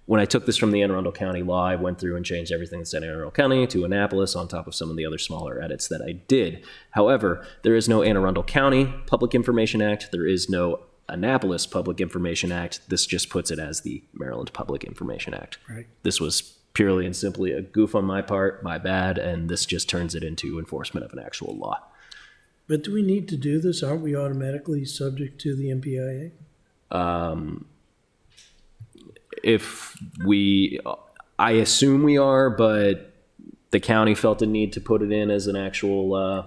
when I took this from the Anne Arundel County law, I went through and changed everything that said Anne Arundel County to Annapolis on top of some of the other smaller edits that I did. However, there is no Anne Arundel County Public Information Act. There is no Annapolis Public Information Act. This just puts it as the Maryland Public Information Act. Right. This was purely and simply a goof on my part, my bad, and this just turns it into enforcement of an actual law. But do we need to do this? Aren't we automatically subject to the MPIA? I assume we are, but the county felt the need to put it in as an actual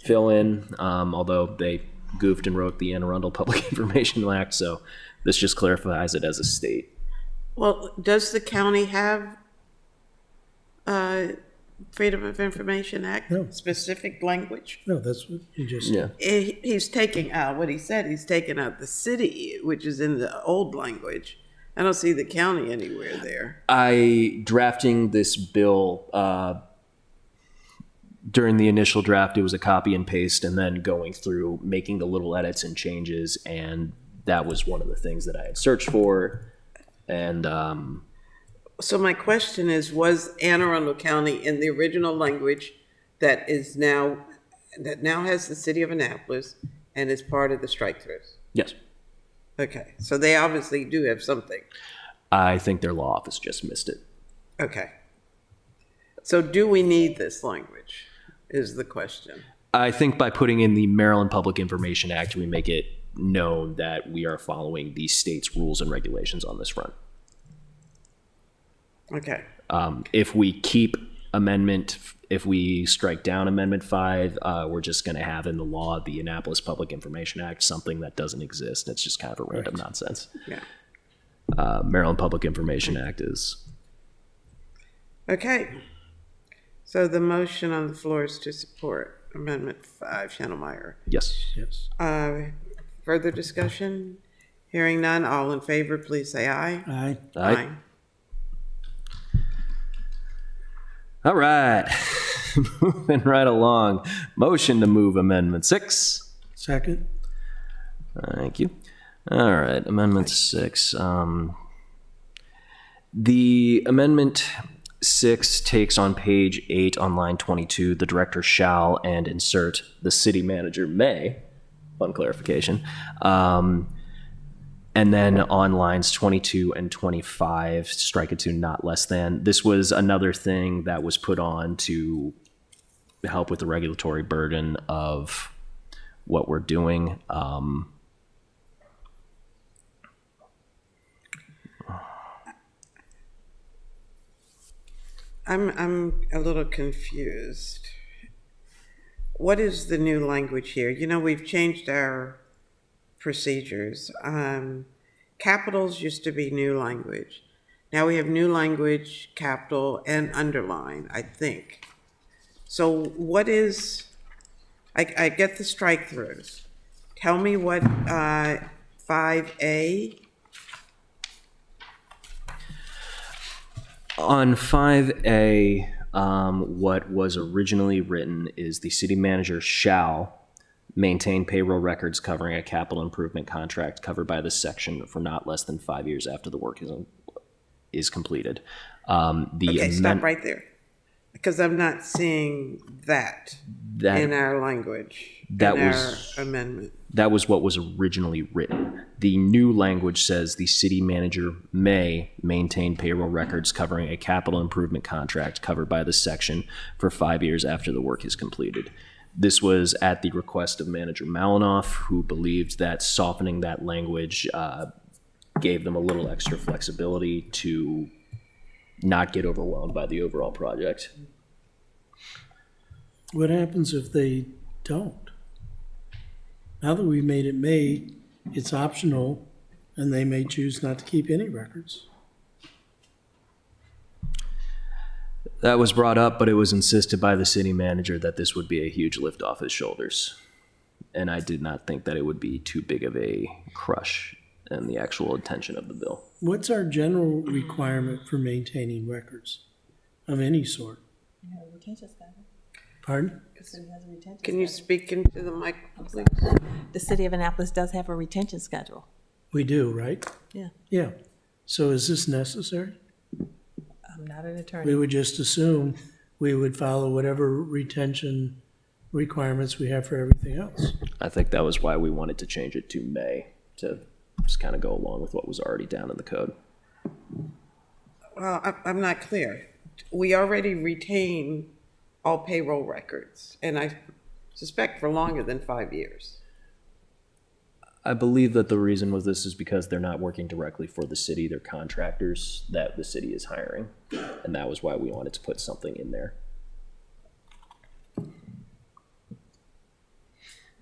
fill-in, although they goofed and wrote the Anne Arundel Public Information Act, so this just clarifies it as a state. Well, does the county have Freedom of Information Act No. specific language? No, that's what you just Yeah. said. He's taking out what he said. He's taking out the city, which is in the old language. I don't see the county anywhere there. Drafting this bill, during the initial draft, it was a copy and paste, and then going through, making the little edits and changes, and that was one of the things that I had searched for. And So my question is, was Anne Arundel County in the original language that now has the city of Annapolis and is part of the strike-throughs? yes, Okay, so they obviously do have something. I think their law office just missed it. Okay. So do we need this language, is the question. I think by putting in the Maryland Public Information Act, we make it known that we are following the state's rules and regulations on this front. Okay. If we strike down Amendment 5, we're just going to have in the law the Annapolis Public Information Act, something that doesn't exist. It's just kind of a random nonsense. Yeah. Maryland Public Information Act is. Okay. So the motion on the floor is to support Amendment 5, Schnellmeyer. Yes. Yes. Further discussion? Hearing none, all in favor, please say aye. Aye. Aye. All right. Moving right along. Motion to move Amendment 6. Second? Thank you. All right, Amendment 6. The Amendment 6 takes on page 8 on line 22, the director shall and insert the city manager may, fun clarification. And then on lines 22 and 25, strike it to not less than. This was another thing that was put on to help with the regulatory burden of what we're doing. I'm a little confused. What is the new language here? You know, we've changed our procedures. Capitals used to be new language. Now we have new language, capital, and underline, I think. So what is, I get the strike-throughs. Tell me what 5A. On 5A, what was originally written is the city manager shall maintain payroll records covering a capital improvement contract covered by this section for not less than 5 years after the work is completed. Okay, stop right there. Because I'm not seeing that in our language, in our amendment. That was what was originally written. The new language says the city manager may maintain payroll records covering a capital improvement contract covered by this section for 5 years after the work is completed. This was at the request of Manager Malinoff, who believed that softening that language gave them a little extra flexibility to not get overwhelmed by the overall project. What happens if they don't? Now that we made it may, it's optional, and they may choose not to keep any records. That was brought up, but it was insisted by the city manager that this would be a huge lift off his shoulders. And I did not think that it would be too big of a crush in the actual intention of the bill. What's our general requirement for maintaining records of any sort? Retention schedule. Pardon? The city has a retention Can you schedule. speak into the mic, please? The city of Annapolis does have a retention schedule. We do, right? Yeah. Yeah. So is this necessary? I'm not an We attorney. would just assume we would follow whatever retention requirements we have for everything else. I think that was why we wanted to change it to May, to just kind of go along with what was already down in the code. Well, I'm not clear. We already retain all payroll records, and I suspect for longer than 5 years. I believe that the reason was this is because they're not working directly for the city, they're contractors that the city is hiring. And that was why we wanted to put something in there.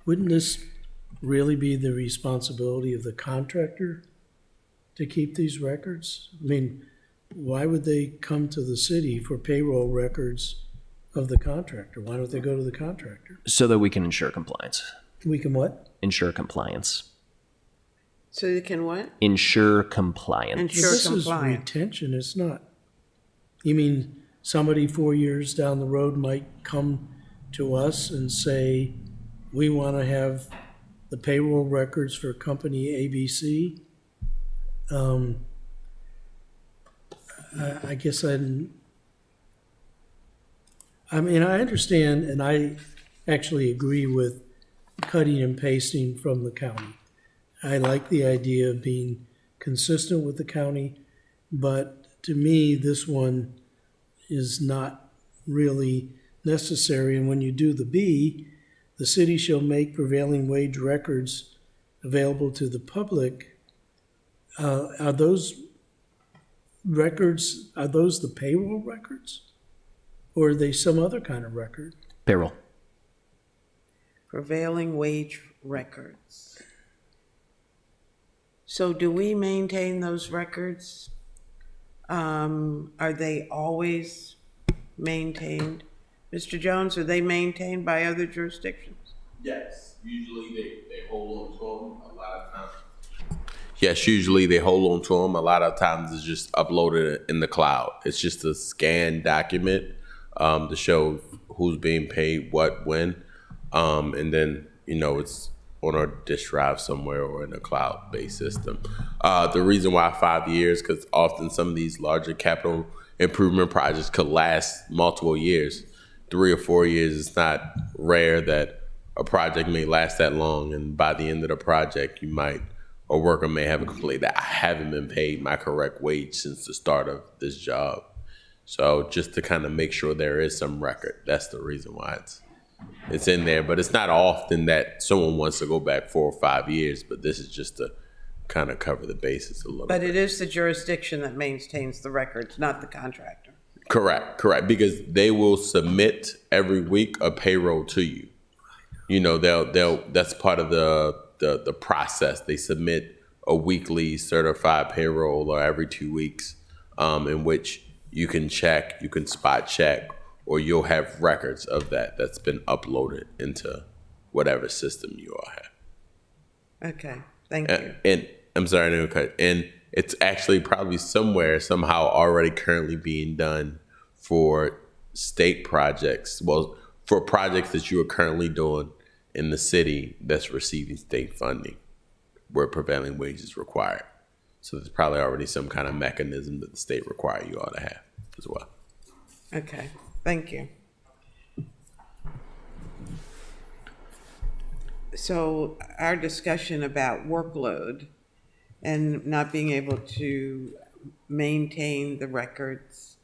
Wouldn't this really be the responsibility of the contractor to keep these records? I mean, why would they come to the city for payroll records of the contractor? Why don't they go to the contractor? So that we can ensure compliance. We can what? Ensure compliance. So you can what? Ensure compliance. Ensure This is compliance. retention, it's not. You mean somebody 4 years down the road might come to us and say, we want to have the payroll records for company ABC? I guess I mean, I understand, and I actually agree with cutting and pasting from the county. I like the idea of being consistent with the county, but to me, this one is not really necessary. And when you do the B, the city shall make prevailing wage records available to the public. Are those records, are those the payroll records? Or are they some other kind of record? Payroll. Prevailing wage records. So do we maintain those records? Are they always maintained? Mr. Jones, are they maintained by other jurisdictions? Yes, usually they hold on to them a lot of times. Yes, usually they hold on to them. A lot of times it's just uploaded in the cloud. It's just a scanned document to show who's being paid what, when. And then, it's on a disk drive somewhere or in a cloud-based system. The reason why 5 years, because often some of these larger capital improvement projects could last multiple years. 3 or 4 years, it's not rare that a project may last that long, and by the end of the project, a worker may have a complaint that I haven't been paid my correct wage since the start of this job. So just to kind of make sure there is some record, that's the reason why it's in there. But it's not often that someone wants to go back 4 or 5 years, but this is just to kind of cover the bases a little But bit. it is the jurisdiction that maintains the records, not the contractor. Correct, because they will submit every week a payroll to you. They'll that's part of the process. They submit a weekly certified payroll or every 2 weeks, in which you can check, you can spot check, or you'll have records of that's been uploaded into whatever system you all have. Okay, thank you. And I'm sorry, I didn't cut. And it's actually probably somehow already currently being done for state projects. Well, for projects that you are currently doing in the city that's receiving state funding, where prevailing wage is required. So there's probably already some kind of mechanism that the state require you all to have as well. Okay, thank you. So our discussion about workload and not being able to maintain the records,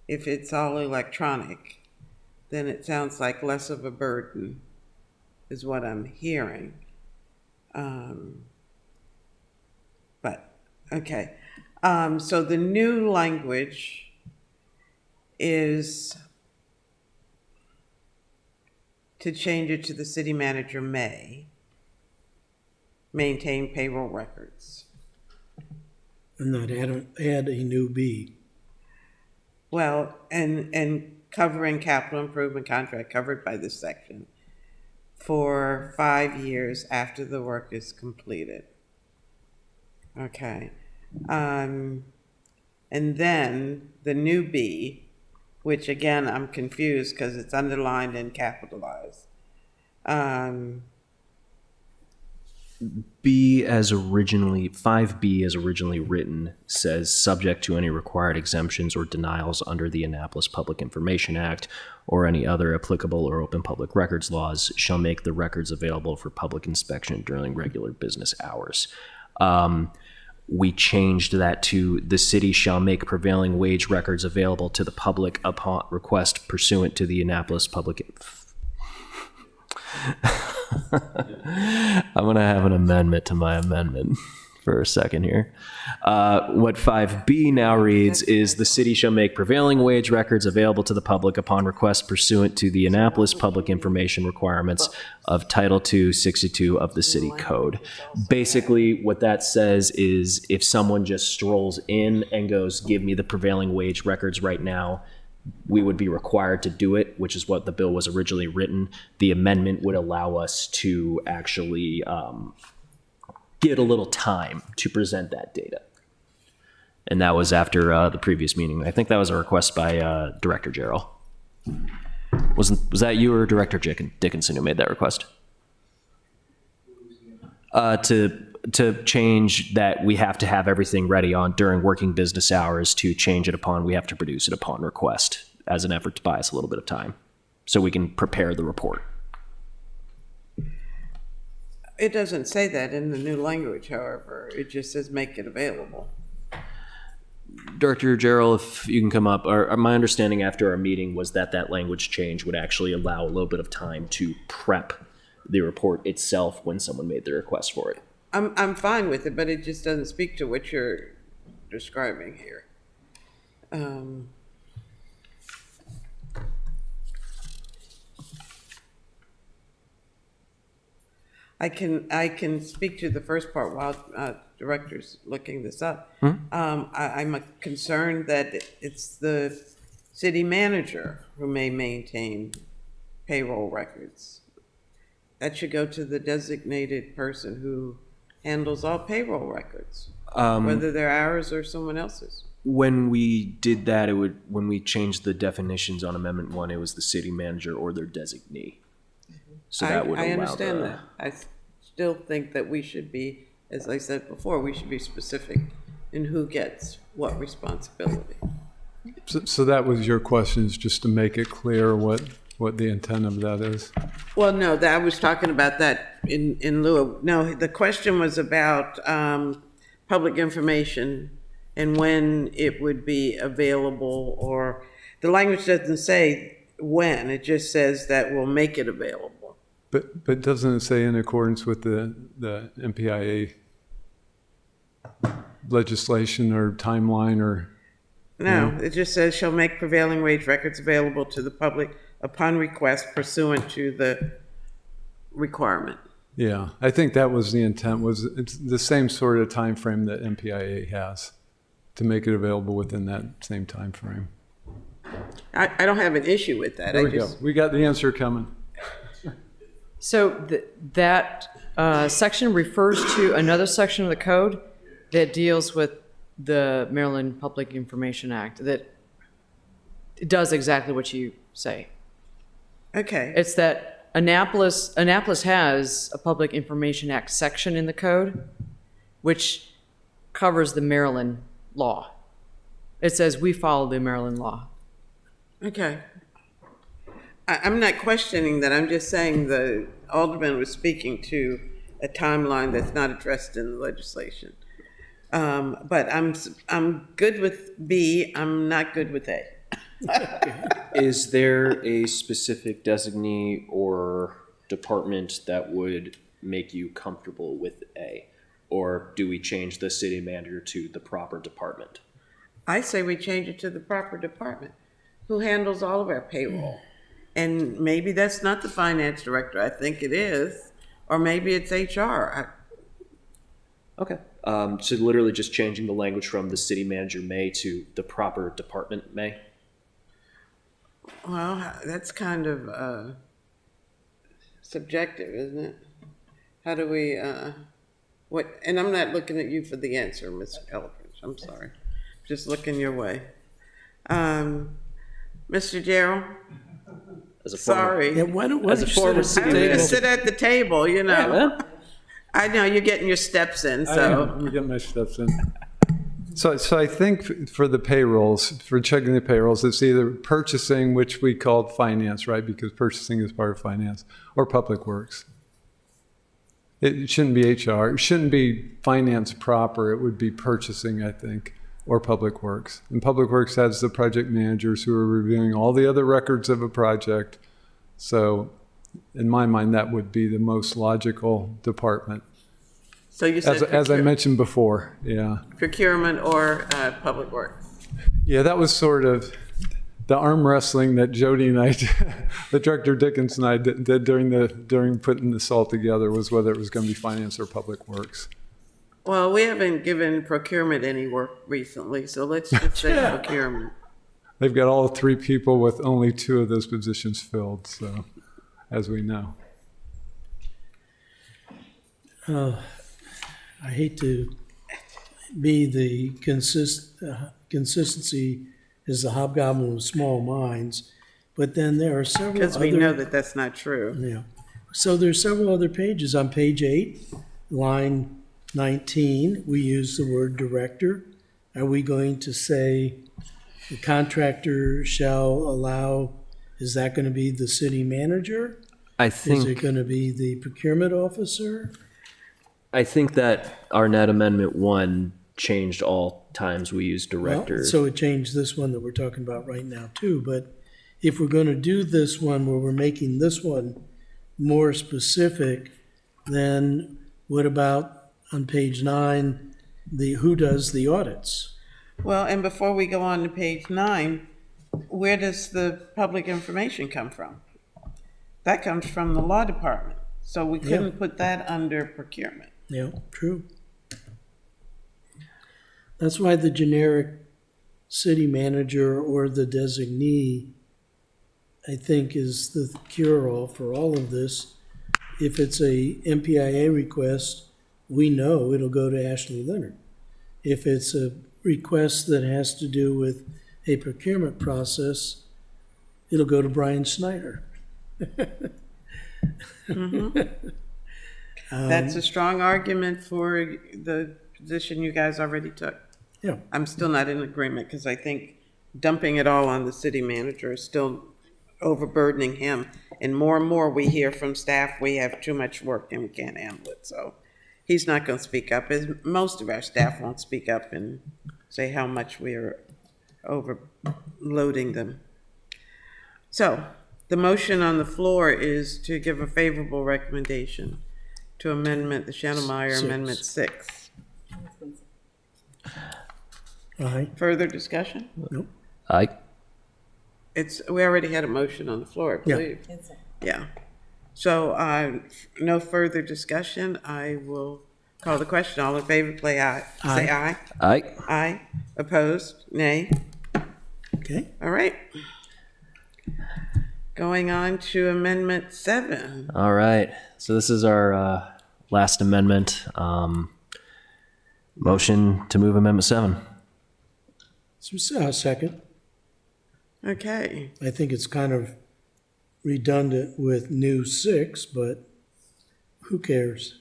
if it's all electronic, then it sounds like less of a burden, is what I'm hearing. But, okay. So the new language is to change it to the city manager may maintain payroll records. And not add a new B. Well, and covering capital improvement contract covered by this section for 5 years after the work is completed. Okay. And then the new B, which again, I'm confused because it's underlined and capitalized. 5B as originally written says, subject to any required exemptions or denials under the Annapolis Public Information Act or any other applicable or open public records laws, shall make the records available for public inspection during regular business hours. We changed that to the city shall make prevailing wage records available to the public upon request pursuant to the Annapolis Public. I'm going to have an amendment to my amendment for a second here. What 5B now reads is the city shall make prevailing wage records available to the public upon request pursuant to the Annapolis Public Information requirements of Title II, 62 of the City Code. Basically, what that says is if someone just strolls in and goes, give me the prevailing wage records right now, we would be required to do it, which is what the bill was originally written. The amendment would allow us to actually get a little time to present that data. And that was after the previous meeting. I think that was a request by Director Gerald. Was that you or Director Dickinson who made that request? To change that we have to have everything ready on during working business hours, to change it upon, we have to produce it upon request as an effort to buy us a little bit of time so we can prepare the report. It doesn't say that in the new language, however. It just says make it available. Director Gerald, if you can come up, my understanding after our meeting was that that language change would actually allow a little bit of time to prep the report itself when someone made the request for it. I'm fine with it, but it just doesn't speak to what you're describing here. I can speak to the first part while director's looking this up. I'm concerned that it's the city manager who may maintain payroll records. That should go to the designated person who handles all payroll records, whether they're ours or someone else's. When we did that, when we changed the definitions on Amendment 1, it was the city manager or their designee. So that would allow I understand that. I still think that we should be, as I said before, we should be specific in who gets what responsibility. So that was your question, is just to make it clear what the intent of that is? Well, no, I was talking about that in lieu of, no, the question was about public information and when it would be available, or the language doesn't say when, it just says that we'll make it available. But doesn't it say in accordance with the MPIA legislation or timeline or? No, it just says shall make prevailing wage records available to the public upon request pursuant to the requirement. Yeah, I think that was the intent, was it's the same sort of time frame that MPIA has, to make it available within that same time frame. I don't have an issue with that. There we go. We got the answer coming. So that section refers to another section of the code that deals with the Maryland Public Information Act that does exactly what you say. Okay. It's that Annapolis has a Public Information Act section in the code, which covers the Maryland law. It says we follow the Maryland law. Okay. I'm not questioning that. I'm just saying the alderman was speaking to a timeline that's not addressed in the legislation. But I'm good with B. I'm not good with A. Is there a specific designee or department that would make you comfortable with A? Or do we change the city manager to the proper department? I say we change it to the proper department, who handles all of our payroll. And maybe that's not the finance director. I think it is. Or maybe it's HR. Okay. So literally just changing the language from the city manager may to the proper department may? Well, that's kind of subjective, isn't it? How do we, what? And I'm not looking at you for the answer, Ms. Eldridge. I'm sorry. Just looking your way. Mr. Gerald? As a former, Sorry. Yeah, why don't As a you former sit I'm at the going to table? sit at the table, you know. I know, you're getting your steps in, I am. so. Let me get my steps in. So I think for the payrolls, for checking the payrolls, it's either purchasing, which we called finance, right? Because purchasing is part of finance, or public works. It shouldn't be HR. It shouldn't be finance proper. It would be purchasing, I think, or public works. And public works has the project managers who are reviewing all the other records of a project. So in my mind, that would be the most logical department. So you said As I mentioned before, yeah. procurement or public works. Yeah, that was sort of the arm wrestling that Jody and I, the director Dickens and I did during putting this all together, was whether it was going to be finance or public works. Well, we haven't given procurement any work recently, so let's just say procurement. They've got all 3 people with only 2 of those positions filled, so, as we know. I hate to be the consistency is the hobgoblin of small minds, but then there are several Because we know that that's not true. Yeah. So there's several other pages. On page 8, line 19, we use the word director. Are we going to say the contractor shall allow, is that going to be the city manager? I Is it think going to be the procurement officer? that our net amendment 1 changed all times we use director. Well, so it changed this one that we're talking about right now too, but if we're going to do this one where we're making this one more specific, then what about on page 9, who does the audits? Well, and before we go on to page 9, where does the public information come from? That comes from the law department, so we couldn't put that under procurement. Yeah, true. That's why the generic city manager or the designee, I think, is the cure-all for all of this. If it's a MPIA request, we know it'll go to Ashley Leonard. If it's a request that has to do with a procurement process, it'll go to Brian Snyder. That's a strong argument for the position you guys already took. Yeah. I'm still not in agreement because I think dumping it all on the city manager is still overburdening him. And more we hear from staff, we have too much work and we can't handle it. So he's not going to speak up. As most of our staff won't speak up and say how much we are overloading them. So the motion on the floor is to give a favorable recommendation to amendment, the Shannon-Meyer Amendment 6. Aye. Further discussion? Nope. Aye. We already had a motion on the floor, I Yeah. believe. Yeah. So, no further discussion. I will call the question. All in favor, play aye. Say aye. Aye. Aye. Opposed? Nay. Okay. All right. Going on to Amendment 7. All right. So this is our last amendment. Motion to move Amendment 7. So, second. Okay. I think it's kind of redundant with new 6, but who cares?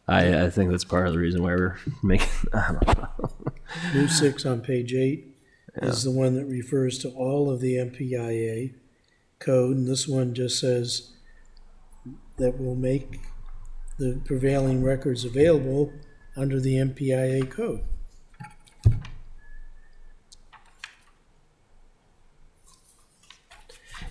I think that's part of the reason why we're making. I don't know. New 6 on page 8 is the one that refers to all of the MPIA code, and this one just says that will make the prevailing records available under the MPIA code.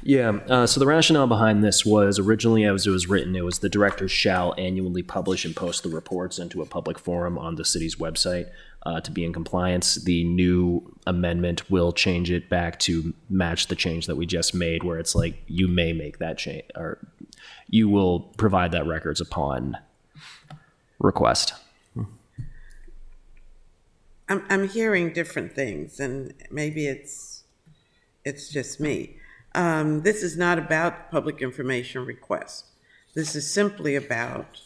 Yeah, so the rationale behind this was originally, as it was written, it was the director shall annually publish and post the reports into a public forum on the city's website to be in compliance. The new amendment will change it back to match the change that we just made, where it's like you may make that change, or you will provide that records upon request. I'm hearing different things, and maybe it's just me. This is not about public information request. This is simply about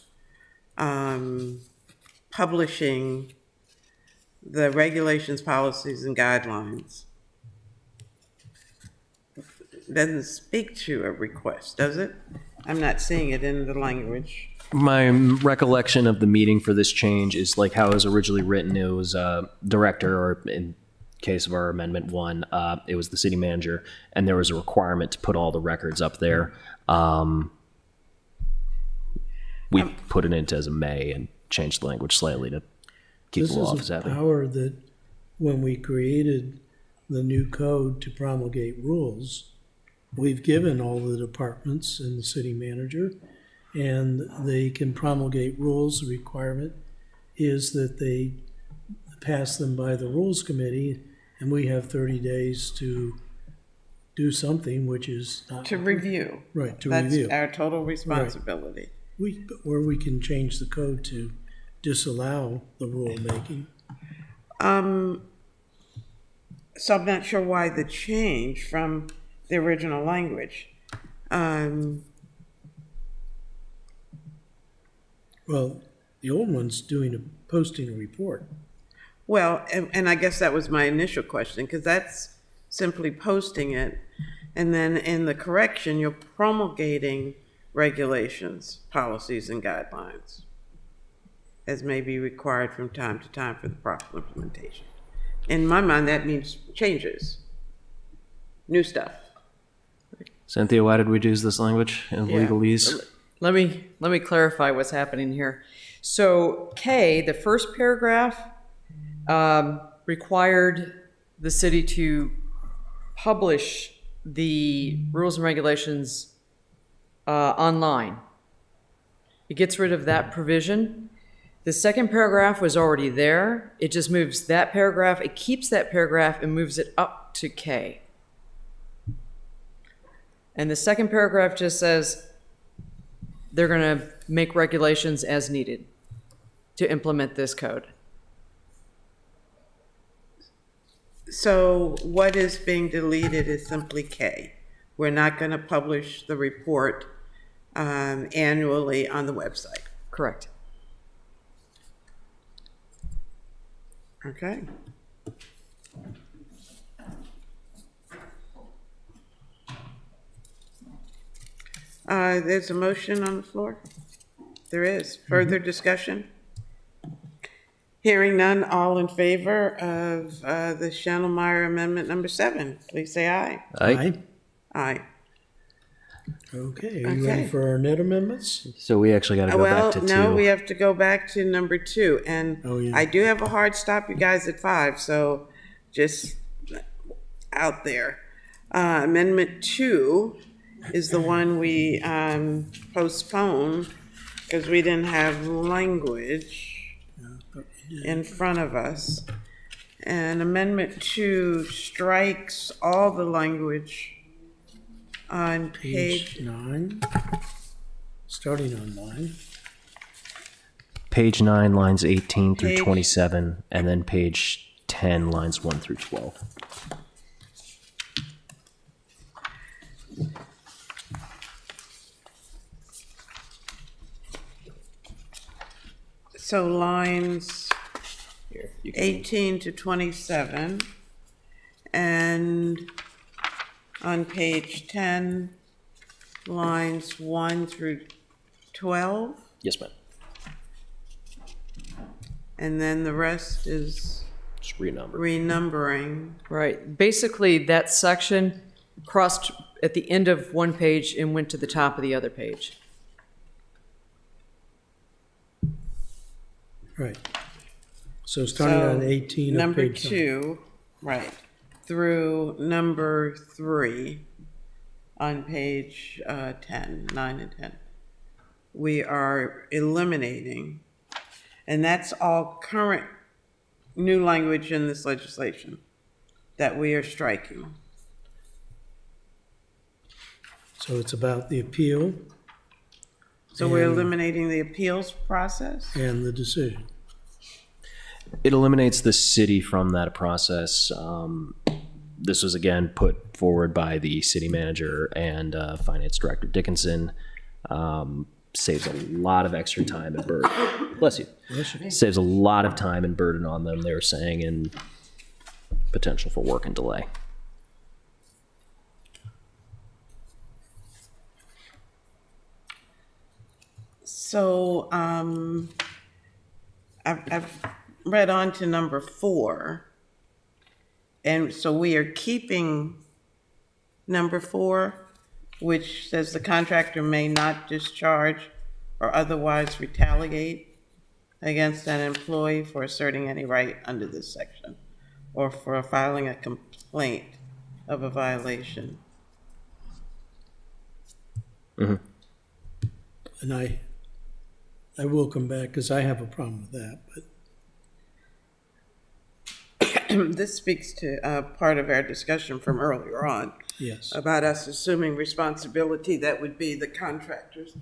publishing the regulations, policies, and guidelines. Doesn't speak to a request, does it? I'm not seeing it in the language. My recollection of the meeting for this change is like how it was originally written. It was director, or in case of our amendment 1, it was the city manager, and there was a requirement to put all the records up there. We put it into as a may and changed the language slightly to keep This the law is as a having. power that, when we created the new code to promulgate rules, we've given all the departments and the city manager, and they can promulgate rules. The requirement is that they pass them by the Rules Committee, and we have 30 days to do something, which is not. To review. Right, to That's review. our total responsibility. Or we can change the code to disallow the rulemaking. So I'm not sure why the change from the original language. Well, the old one's posting a report. Well, and I guess that was my initial question, because that's simply posting it. And then in the correction, you're promulgating regulations, policies, and guidelines as may be required from time to time for the proper implementation. In my mind, that means changes, new stuff. Cynthia, why did we use this language in Yeah. legalese? Let me clarify what's happening here. So K, the first paragraph, required the city to publish the rules and regulations online. It gets rid of that provision. The second paragraph was already there. It just moves that paragraph, it keeps that paragraph and moves it up to K. And the second paragraph just says they're going to make regulations as needed to implement this code. So what is being deleted is simply K. We're not going to publish the report annually on the website. Correct. Okay. There's a motion on the floor? There is. Further discussion? Hearing none, all in favor of the Schnellmeyer Amendment number 7, please say aye. Aye. Aye. Okay, are you ready Okay. for our net amendments? So we actually got to go Well, back to no, 2. we have to go back to number 2, and Oh, yeah. I do have a hard stop, you guys, at 5, so just out there. Amendment 2 is the one we postponed because we didn't have language in front of us. And Amendment 2 strikes all the language on Page 9, starting on 9. Page 9, lines 18 through Page- 27, and then page 10, lines 1 through 12. So lines Here, you can 18 to 27, and on page 10, lines 1 through 12, Yes, ma'am. and then the rest is Just renumber. renumbering. Right. Basically, that section crossed at the end of one page and went to the top of the other page. Right. So starting on 18 of Number page 9. 2, right, through number 3 on page 10, 9 and 10. We are eliminating, and that's all current new language in this legislation that we are striking. So it's about the appeal So we're And- eliminating the appeals process? and the decision. It eliminates the city from that process. This was again put forward by the city manager and finance director Dickinson. Saves a lot of extra time and burden. Bless you. Saves a lot of time and burden on them, they were saying, and potential for work and delay. So, I've read on to number 4. And so we are keeping number 4, which says the contractor may not discharge or otherwise retaliate against an employee for asserting any right under this section or for filing a complaint of a violation. And I will come back because I have a problem with that, but This speaks to part of our discussion from earlier on yes. about us assuming responsibility. That would be the contractors.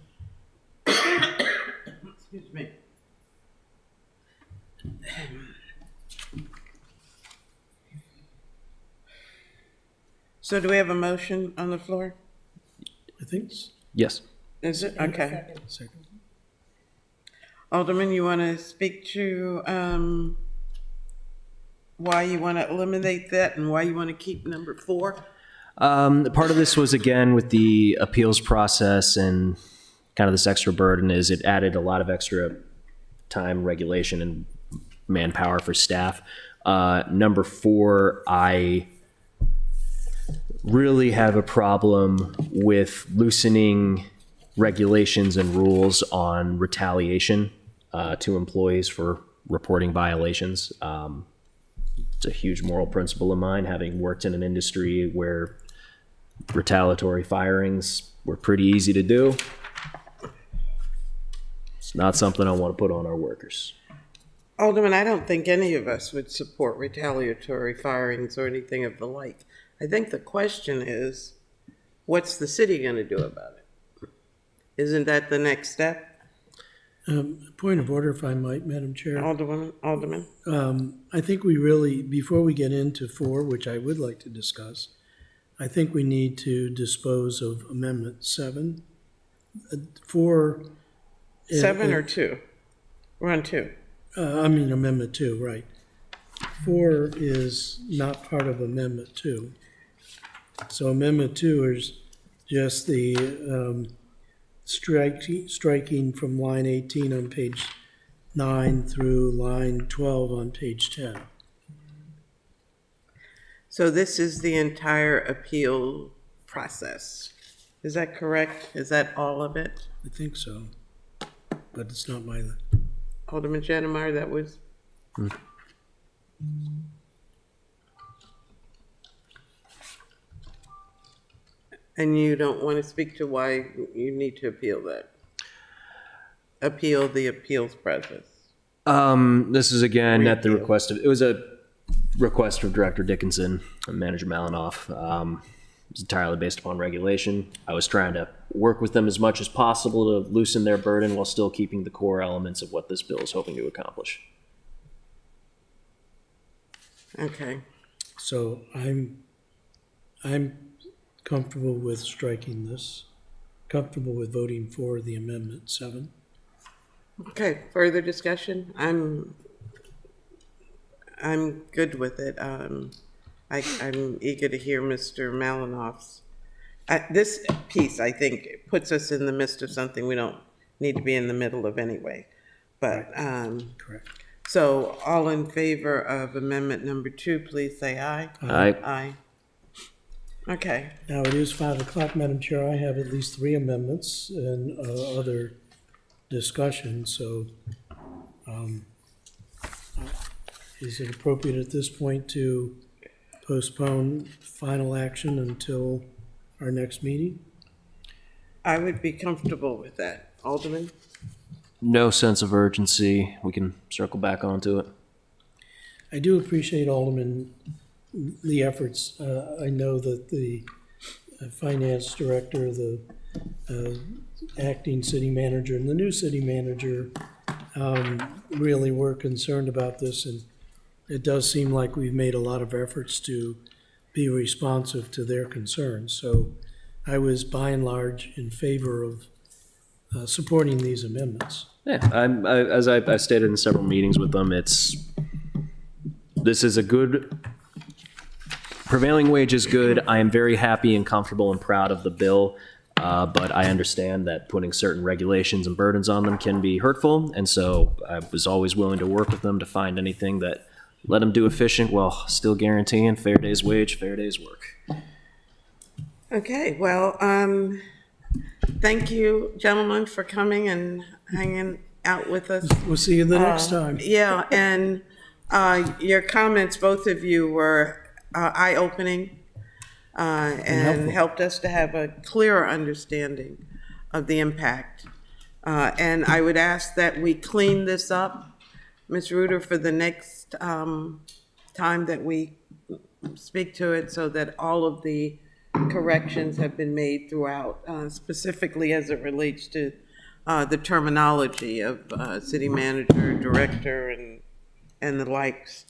Excuse me. So do we have a motion on the floor? I think s- Yes. Is it? Okay. second. Alderman, you want to speak to why you want to eliminate that and why you want to keep number 4? Part of this was, again, with the appeals process and kind of this extra burden is it added a lot of extra time, regulation, and manpower for staff. Number 4, I really have a problem with loosening regulations and rules on retaliation to employees for reporting violations. It's a huge moral principle of mine, having worked in an industry where retaliatory firings were pretty easy to do. It's not something I want to put on our workers. Alderman, I don't think any of us would support retaliatory firings or anything of the like. I think the question is, what's the city going to do about it? Isn't that the next step? Point of order, if I might, Madam Chair. Alderman? I think we really, before we get into 4, which I would like to discuss, I think we need to dispose of Amendment 7. 4. 7 or 2? We're on 2. Amendment 2, right. 4 is not part of Amendment 2. So Amendment 2 is just the striking from line 18 on page 9 through line 12 on page 10. So this is the entire appeal process. Is that correct? Is that all of it? I think so, but it's not my, Alderman Jannemeyer, that was? And you don't want to speak to why you need to appeal that? Appeal the appeals process? This is, again, at the request of, it was a request of Director Dickinson and Manager Malinoff. It's entirely based upon regulation. I was trying to work with them as much as possible to loosen their burden while still keeping the core elements of what this bill is hoping to accomplish. Okay. so I'm comfortable with striking this, comfortable with voting for the Amendment 7. Okay, further discussion? I'm good with it. I'm eager to hear Mr. Malinoff's. This piece, I think, puts us in the midst of something we don't need to be in the middle of anyway. But, Correct. so all in favor of amendment number 2, please say aye. Aye. Aye. Okay, Now, it is 5 o'clock, Madam Chair. I have at least 3 amendments and other discussion, so is it appropriate at this point to postpone final action until our next meeting? I would be comfortable with that. Alderman? No sense of urgency. We can circle back onto it. I do appreciate, Alderman, the efforts. I know that the finance director, the acting city manager, and the new city manager really were concerned about this, and it does seem like we've made a lot of efforts to be responsive to their concerns. So I was by and large in favor of supporting these amendments. Yeah, as I've stated in several meetings with them, this is a good, prevailing wage is good. I am very happy and comfortable and proud of the bill. But I understand that putting certain regulations and burdens on them can be hurtful, and so I was always willing to work with them to find anything that let them do efficient while still guaranteeing fair day's wage, fair day's work. Okay, well, thank you, gentlemen, for coming and hanging out with us. We'll see you the next time. Yeah, and your comments, both of you, were eye-opening and helped us to have a clearer understanding of the impact. And I would ask that we clean this up, Ms. Reuter, for the next time that we speak to it, so that all of the corrections have been made throughout, specifically as it relates to the terminology of city manager, director, and the likes.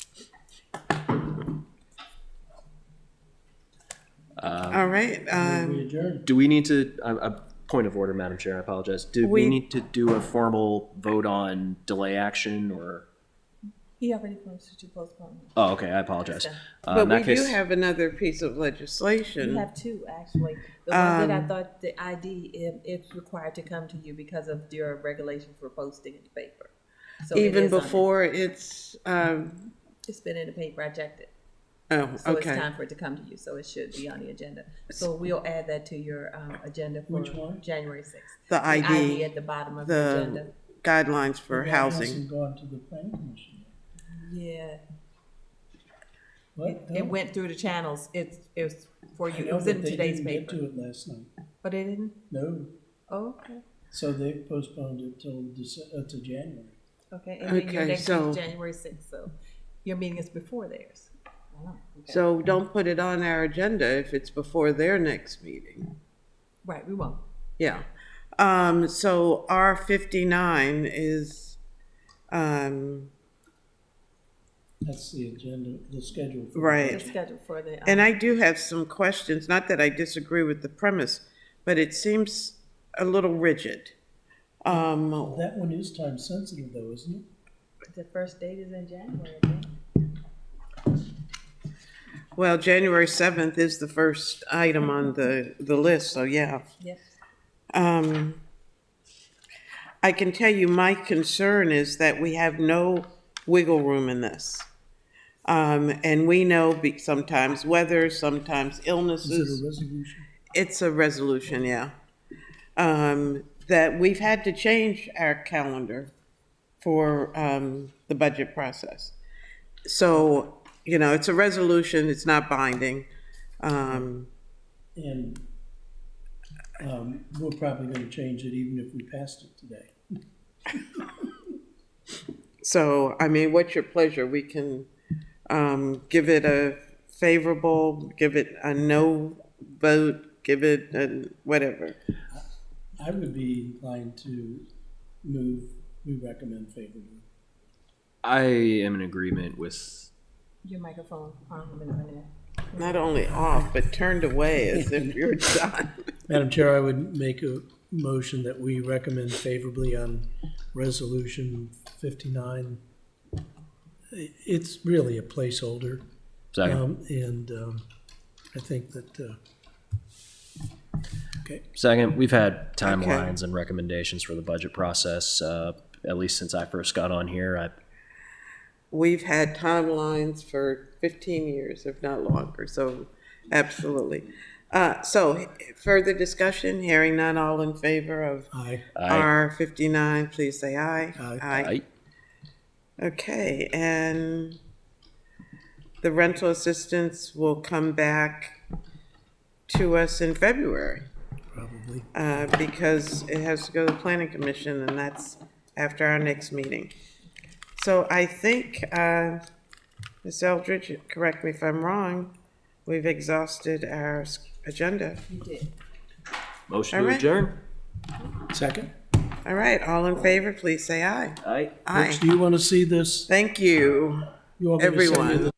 All right. We adjourn. Do we need to, a point of order, Madam Chair, I apologize. Do we need to do a formal vote on delay action or? He already posted to postpone. Oh, okay, I apologize. But In we that case, do have another piece of legislation. We have two, actually. The one that I thought the ID, it's required to come to you because of your regulation for posting in the paper. So it Even is on it. before it's, It's been in the paper, I checked it. oh, So it's okay. time for it to come to you, so it should be on the agenda. So we'll add that to your agenda for Which one? January 6th. The ID, at the bottom of the the agenda. guidelines for It housing. hasn't gone to the planning commission yet. Yeah, What? it went through the channels. It was for I you. It know, was but in they today's didn't get paper. to it last night. But it didn't? No, Oh, okay. so they postponed it till to January. Okay, and then your Okay, next so- is January 6th, so your meeting is before theirs. Oh, okay. So don't put it on our agenda if it's before their next meeting. Right, we won't. Yeah. So R59 is, That's the agenda, the schedule. for- right. The schedule for the. And I do have some questions, not that I disagree with the premise, but it seems a little rigid. That one is time sensitive though, isn't it? The first date is in January, I think. Well, January 7th is the first item on the list, so yeah. Yes. I can tell you my concern is that we have no wiggle room in this. And we know sometimes weather, sometimes illnesses. Is it a resolution? It's a resolution, yeah. That we've had to change our calendar for the budget process. So, you know, it's a resolution, it's not binding. And we're probably gonna change it even if we passed it today. So, I mean, what's your pleasure? We can give it a favorable, give it a no vote, give it a whatever. I would be inclined to we recommend favorably. I am in agreement with, Your microphone on a minute. Not only off, but turned away as if you're done. Madam Chair, I would make a motion that we recommend favorably on Resolution 59. It's really a placeholder. second. I think that, okay. Second, we've had timelines and recommendations for the budget process, at least since I first got on here. We've had timelines for 15 years, if not longer, so absolutely. So further discussion, hearing none, all in favor of Aye. R59, please say aye. Aye. Okay, and the rental assistance will come back to us in February. Probably. Because it has to go to the planning commission, and that's after our next meeting. So I think, Ms. Eldridge, correct me if I'm wrong, we've exhausted our agenda. You did. Motion All to right. adjourn. Second? All right, all in favor, please say aye. Aye. Aye. Rich, do you want to see this? Thank you, You want me to send you everyone. the